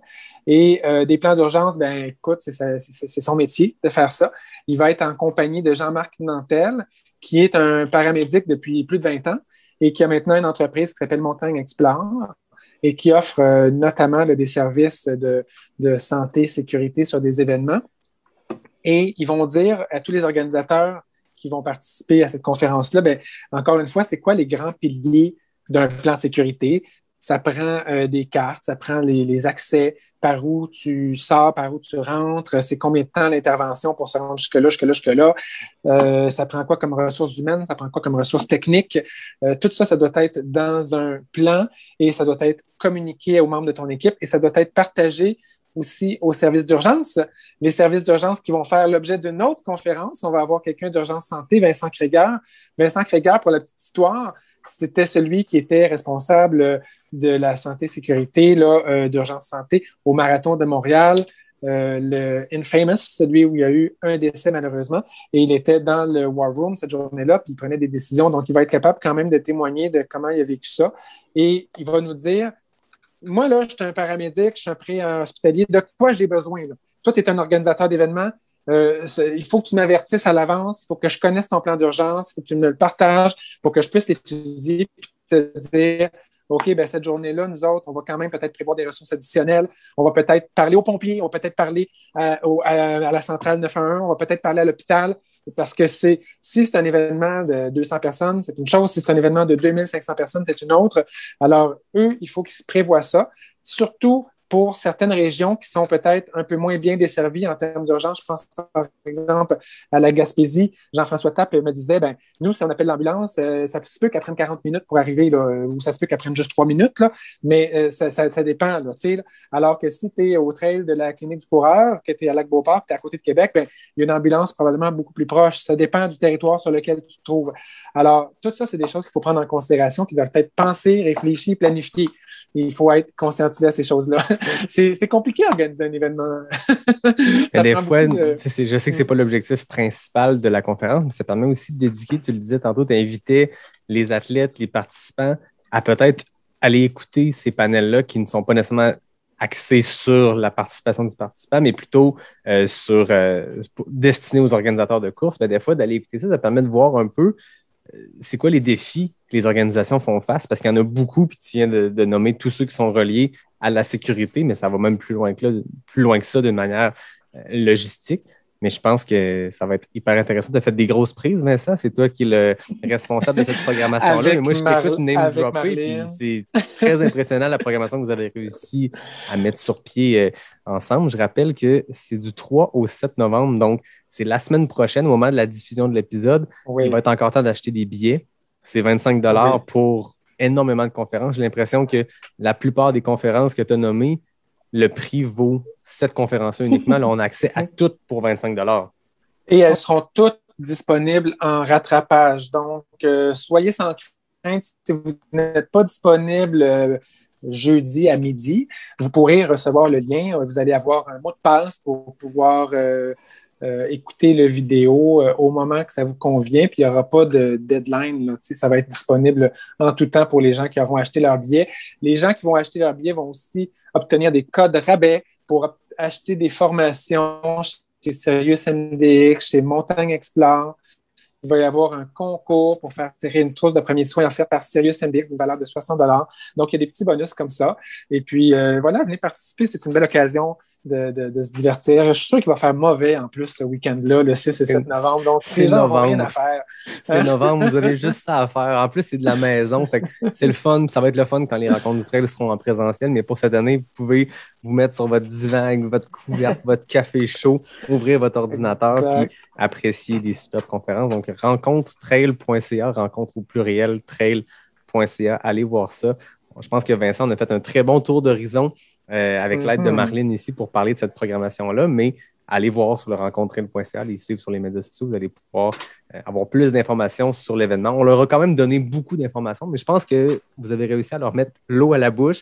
Et des plans d'urgence, ben écoute, c'est son métier de faire ça. Il va être en compagnie de Jean-Marc Nantel, qui est un paramédic depuis plus de 20 ans, et qui a maintenant une entreprise qui s'appelle Montagne Explore et qui offre notamment des services de santé et sécurité sur des événements. Et ils vont dire à tous les organisateurs qui vont participer à cette conférence-là, bien, encore une fois, c'est quoi les grands piliers d'un plan de sécurité? Ça prend des cartes, ça prend les accès, par où tu sors, par où tu rentres, c'est combien de temps l'intervention pour se rendre jusque-là. Ça prend quoi comme ressources humaines, ça prend quoi comme ressources techniques. Tout ça, ça doit être dans un plan et ça doit être communiqué aux membres de ton équipe et ça doit être partagé aussi aux services d'urgence. Les services d'urgence qui vont faire l'objet d'une autre conférence. On va avoir quelqu'un d'urgence santé, Vincent Kréger. Vincent Kréger, pour la petite histoire, c'était celui qui était responsable de la santé et sécurité d'urgence santé au Marathon de Montréal, le Infamous, celui où il y a eu un décès malheureusement, et il était dans le War Room cette journée-là, puis il prenait des décisions, donc il va être capable quand même de témoigner de comment il a vécu ça, et il va nous dire, moi là, je suis un paramédic, je suis un pré-hospitalier, de quoi j'ai besoin? Là? Toi, tu es un organisateur d'événements, il faut que tu m'avertisses à l'avance, il faut que je connaisse ton plan d'urgence, il faut que tu me le partages, il faut que je puisse l'étudier et te dire OK, ben cette journée-là, nous autres, on va quand même peut-être prévoir des ressources additionnelles. On va peut-être parler aux pompiers, on va peut-être parler à la centrale 911, on va peut-être parler à l'hôpital, parce que si c'est un événement de 200 personnes, c'est une chose. Si c'est un événement de 2500 personnes, c'est une autre. Alors, eux, il faut qu'ils prévoient ça. Surtout pour certaines régions qui sont peut-être un peu moins bien desservies en termes d'urgence. Je pense par exemple à la Gaspésie. Jean-François Tappe me disait, ben nous, si on appelle l'ambulance, ça se peut qu'elle prenne 40 minutes pour arriver, là, ou ça se peut qu'elle prenne juste 3 minutes, là, mais ça dépend. Là, là. Alors que si tu es au trail de la clinique du coureur, que tu es à Lac-Beauport, tu es à côté de Québec, ben, il y a une ambulance probablement beaucoup plus proche. Ça dépend du territoire sur lequel tu te trouves. Alors, tout ça, c'est des choses qu'il faut prendre en considération, qui doivent être pensées, réfléchies, planifiées. Il faut être conscientisé à ces choses-là. C'est compliqué d'organiser un événement. Des fois, je sais que ce n'est pas l'objectif principal de la conférence, mais ça permet aussi d'éduquer. Tu le disais tantôt, tu invitais les athlètes, les participants à peut-être aller écouter ces panels-là qui ne sont pas nécessairement axés sur la participation du participant, mais plutôt destinés aux organisateurs de courses. Des fois, d'aller écouter ça permet de voir un peu c'est quoi les défis que les organisations font face, parce qu'il y en a beaucoup, puis tu viens de nommer tous ceux qui sont reliés à la sécurité, mais ça va même plus loin que ça d'une manière logistique. Mais je pense que ça va être hyper intéressant. Tu as fait des grosses prises, Vincent. C'est toi qui es le responsable de cette programmation-là. Mais moi, je t'écoute name-dropper, puis c'est très impressionnant la programmation que vous avez réussi à mettre sur pied ensemble. Je rappelle que c'est du 3 au 7 novembre, donc c'est la semaine prochaine, au moment de la diffusion de l'épisode. Oui. Il va être encore temps d'acheter des billets. C'est 25 $ pour énormément de conférences. J'ai l'impression que la plupart des conférences que tu as nommées, le prix vaut cette conférence-là uniquement. Là, on a accès à toutes pour 25 $. Et elles seront toutes disponibles en rattrapage. Donc, soyez sans crainte. Si vous n'êtes pas disponible jeudi à midi, vous pourrez recevoir le lien. Vous allez avoir un mot de passe pour pouvoir écouter le vidéo au moment que ça vous convient, puis il n'y aura pas de deadline. Là, ça va être disponible en tout temps pour les gens qui auront acheté leur billet. Les gens qui vont acheter leur billet vont aussi obtenir des codes rabais pour acheter des formations chez Sirius MDX, chez Montagne Explore. Il va y avoir un concours pour faire tirer une trousse de premiers soins offerte par Sirius MDX d'une valeur de 60 $. Donc, il y a des petits bonus comme ça. Et puis, voilà, venez participer. C'est une belle occasion de se divertir. Je suis sûr qu'il va faire mauvais en plus ce week-end-là, le 6 et 7 novembre. Donc, les gens n'ont rien à faire. C'est novembre, vous avez juste ça à faire. En plus, c'est de la maison. Fait que c'est le fun. Ça va être le fun quand les rencontres du trail seront en présentiel. Mais pour cette année, vous pouvez vous mettre sur votre divan avec votre couverte, votre café chaud, ouvrir votre ordinateur puis apprécier des super conférences. Donc, rencontretrail.ca, rencontre au pluriel trail.ca. Allez voir ça. Je pense que Vincent, on a fait un très bon tour d'horizon avec l'aide de Marlène ici pour parler de cette programmation-là, mais allez voir sur le rencontre.ca, les suivre sur les médias sociaux, vous allez pouvoir avoir plus d'informations sur l'événement. On leur a quand même donné beaucoup d'informations, mais je pense que vous avez réussi à leur mettre l'eau à la bouche.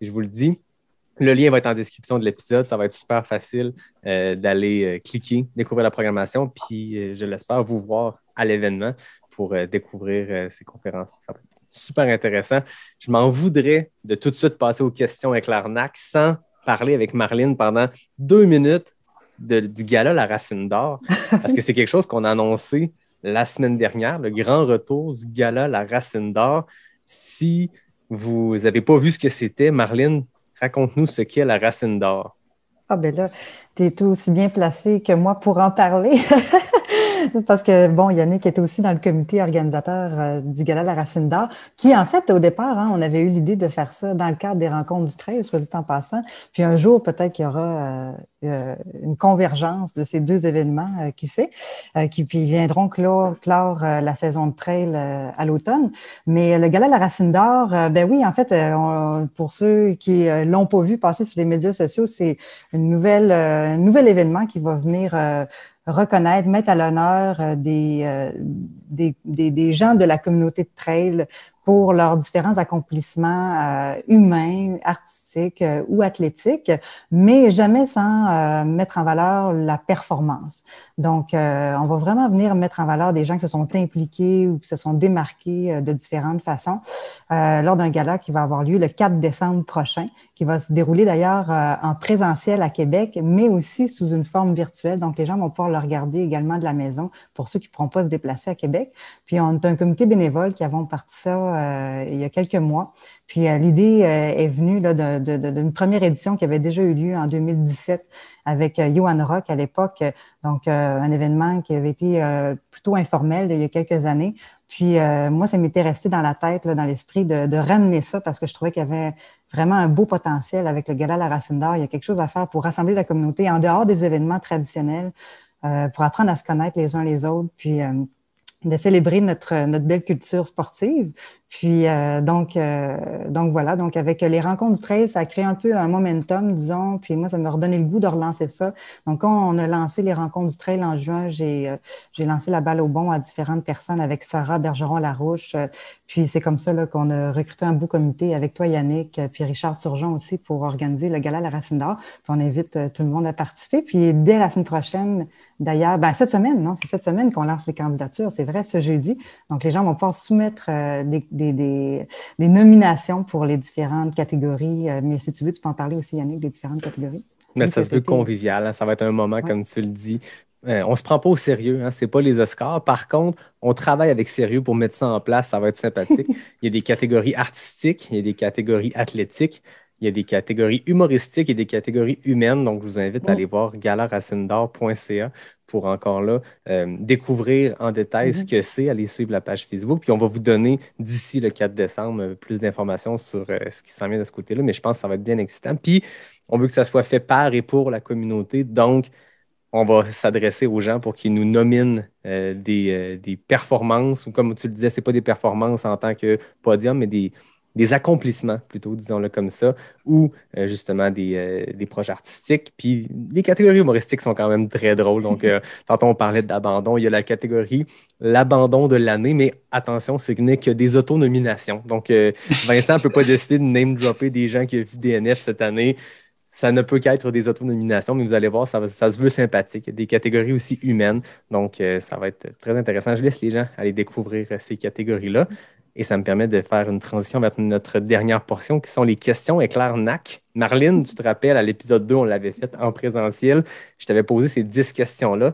Et je vous le dis, le lien va être en description de l'épisode. Ça va être super facile d'aller cliquer, découvrir la programmation, puis je l'espère vous voir à l'événement pour découvrir ces conférences. Ça va être super intéressant. Je m'en voudrais de tout de suite passer aux questions avec l'arnaque sans parler avec Marlène pendant 2 minutes du gala La Racine d'Or, parce que c'est quelque chose qu'on a annoncé la semaine dernière, le grand retour du gala La Racine d'Or. Si vous n'avez pas vu ce que c'était, Marlène, raconte-nous ce qu'est La Racine d'Or. Ah ben là, tu es tout aussi bien placé que moi pour en parler. Parce que, bon, Yannick était aussi dans le comité organisateur du Gala La Racine d'Or, qui, en fait, au départ, on avait eu l'idée de faire ça dans le cadre des rencontres du trail, soit dit en passant. Puis un jour, peut-être qu'il y aura une convergence de ces 2 événements, qui sait, qui puis viendront clore la saison de trail à l'automne. Mais le Gala La Racine d'Or, ben oui, en fait, pour ceux qui l'ont pas vu passer sur les médias sociaux, c'est un nouvel événement qui va venir reconnaître, mettre à l'honneur des gens de la communauté de trail pour leurs différents accomplissements humains, artistiques ou athlétiques, mais jamais sans mettre en valeur la performance. Donc, on va vraiment venir mettre en valeur des gens qui se sont impliqués ou qui se sont démarqués de différentes façons lors d'un gala qui va avoir lieu le 4 décembre prochain, qui va se dérouler d'ailleurs en présentiel à Québec, mais aussi sous une forme virtuelle. Donc, les gens vont pouvoir le regarder également de la maison pour ceux qui ne pourront pas se déplacer à Québec. Puis, on a un comité bénévole qui avons parti ça il y a quelques mois. Puis, l'idée est venue là, d'une première édition qui avait déjà eu lieu en 2017 avec Johan Rock à l'époque. Donc, un événement qui avait été plutôt informel il y a quelques années. Puis, moi, ça m'était resté dans la tête, là, dans l'esprit de ramener ça parce que je trouvais qu'il y avait vraiment un beau potentiel avec le Gala La Racine d'Or. Il y a quelque chose à faire pour rassembler la communauté en dehors des événements traditionnels, pour apprendre à se connaître les uns les autres, puis de célébrer notre belle culture sportive. Puis donc voilà, donc avec les rencontres du trail, ça a créé un peu un momentum, disons, puis moi, ça m'a redonné le goût de relancer ça. Donc, quand on a lancé les rencontres du trail en juin, j'ai lancé la balle au bond à différentes personnes avec Sarah Bergeron-Larouche. Puis c'est comme ça là, qu'on a recruté un beau comité avec toi, Yannick, puis Richard Turgeon aussi pour organiser le Gala La Racine d'Or. Puis on invite tout le monde à participer. Puis dès la semaine prochaine, d'ailleurs, cette semaine, non, c'est cette semaine qu'on lance les candidatures, c'est vrai, ce jeudi. Donc, les gens vont pouvoir soumettre des nominations pour les différentes catégories. Mais si tu veux, tu peux en parler aussi, Yannick, des différentes catégories. Mais ça se veut convivial, hein? Ça va être un moment, comme tu le dis. On ne se prend pas au sérieux, hein? Ce n'est pas les Oscars. Par contre, on travaille avec sérieux pour mettre ça en place. Ça va être sympathique. Il y a des catégories artistiques, il y a des catégories athlétiques, il y a des catégories humoristiques et des catégories humaines. Donc, je vous invite à aller voir galaracinedor.ca pour encore là découvrir en détail ce que c'est, aller suivre la page Facebook. Puis on va vous donner d'ici le 4 décembre plus d'informations sur ce qui s'en vient de ce côté-là. Mais je pense que ça va être bien excitant. Puis on veut que ça soit fait par et pour la communauté. Donc, on va s'adresser aux gens pour qu'ils nous nominent des performances, ou comme tu le disais, ce n'est pas des performances en tant que podium, mais des accomplissements, plutôt, disons-le comme ça, ou justement des projets artistiques. Puis les catégories humoristiques sont quand même très drôles. Donc, tantôt, on parlait d'abandon. Il y a la catégorie l'abandon de l'année, mais attention, ce n'est que des autonominations. Donc, Vincent ne peut pas décider de name-dropper des gens qui ont vu DNF cette année. ça ne peut qu'être des autonominations, mais vous allez voir, ça se veut sympathique. Il y a des catégories aussi humaines, donc ça va être très intéressant. Je laisse les gens aller découvrir ces catégories-là et ça me permet de faire une transition vers notre dernière portion qui sont les questions éclairs NAC. Marlène, tu te rappelles, à l'épisode 2, on l'avait fait en présentiel. Je t'avais posé ces 10 questions-là.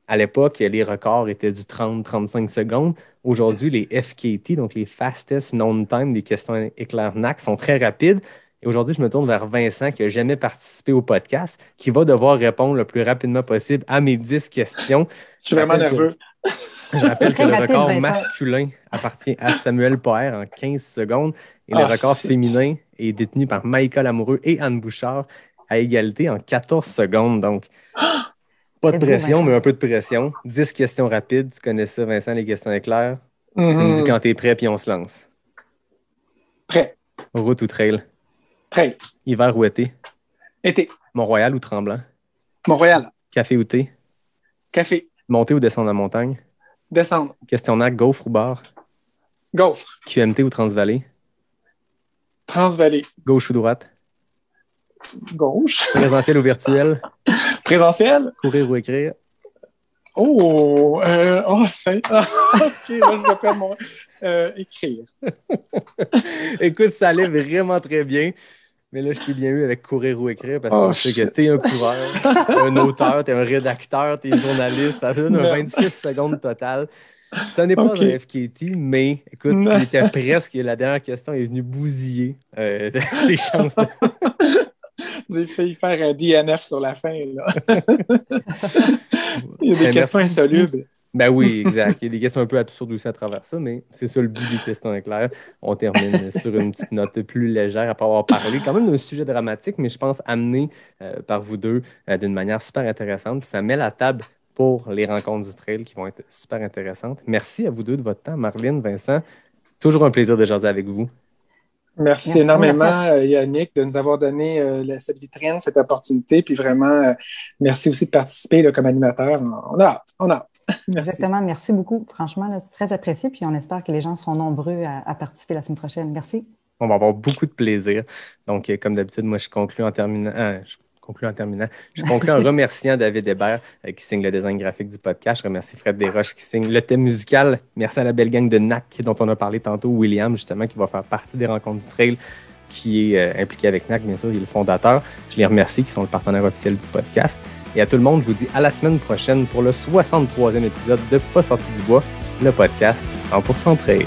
À l'époque, les records étaient du 30-35 secondes. Aujourd'hui, les FKT, donc les Fastest Known Time des questions éclairs NAC, sont très rapides. Et aujourd'hui, je me tourne vers Vincent, qui n'a jamais participé au podcast, qui va devoir répondre le plus rapidement possible à mes 10 questions. Je suis vraiment nerveux. Je rappelle que le record Vincent. masculin appartient à Samuel Poher en 15 secondes et le record féminin est détenu par Maïka Lamoureux et Anne Bouchard à égalité en 14 secondes. Donc, pas de pression, mais un peu de pression. 10 questions rapides. Tu connais ça, Vincent, les questions éclairs. Tu me dis quand tu es prêt, puis on se lance. Prêt. Route ou trail? Trail. Hiver ou été? Été. Mont-Royal ou Tremblant? Montréal. Café ou thé? Café. Monter ou descendre la montagne? Descendre. Questionnaire gaufre ou bar? Gaufre. QMT ou Transvallée? Transvallée. Gauche ou droite? Gauche. Présentiel ou virtuel? Présentiel. Courir ou écrire? Oh, c'est... OK, là, je vais faire mon... écrire. Écoute, ça allait vraiment très bien. Mais là, je t'ai bien eu avec courir ou écrire parce qu'on sait que t'es un coureur, un auteur, t'es un rédacteur, t'es journaliste. Ça donne un 26 secondes total. Ça n'est pas un FKT, mais écoute, tu étais presque. La dernière question est venue bousiller tes chances. J'ai failli faire un DNF sur la fin, là. Il y a des questions insolubles. Ben oui, exact. Il y a des questions un peu absurdes aussi à travers ça, mais c'est ça le but des questions éclairs. On termine sur une petite note plus légère après avoir parlé quand même d'un sujet dramatique, mais je pense amené par vous deux d'une manière super intéressante. Puis ça met la table pour les rencontres du trail qui vont être super intéressantes. Merci à vous deux de votre temps, Marlène, Vincent. Toujours un plaisir de jaser avec vous. Merci énormément, Yannick, de nous avoir donné cette vitrine, cette opportunité. Puis vraiment, merci aussi de participer là, comme animateur. On a hâte. Merci. Exactement. Merci beaucoup. Franchement, là, c'est très apprécié. Puis on espère que les gens seront nombreux à participer la semaine prochaine. Merci. On va avoir beaucoup de plaisir. Donc, comme d'habitude, moi, je conclue en terminant en remerciant David Hébert qui signe le design graphique du podcast. Je remercie Fred Desroches qui signe le thème musical. Merci à la belle gang de NAC dont on a parlé tantôt, William, justement, qui va faire partie des rencontres du trail, qui est impliqué avec NAC, bien sûr, il est le fondateur. Je les remercie, qui sont le partenaire officiel du podcast. Et à tout le monde, je vous dis à la semaine prochaine pour le 63e épisode de Pas sorti du bois, le podcast 100% trail.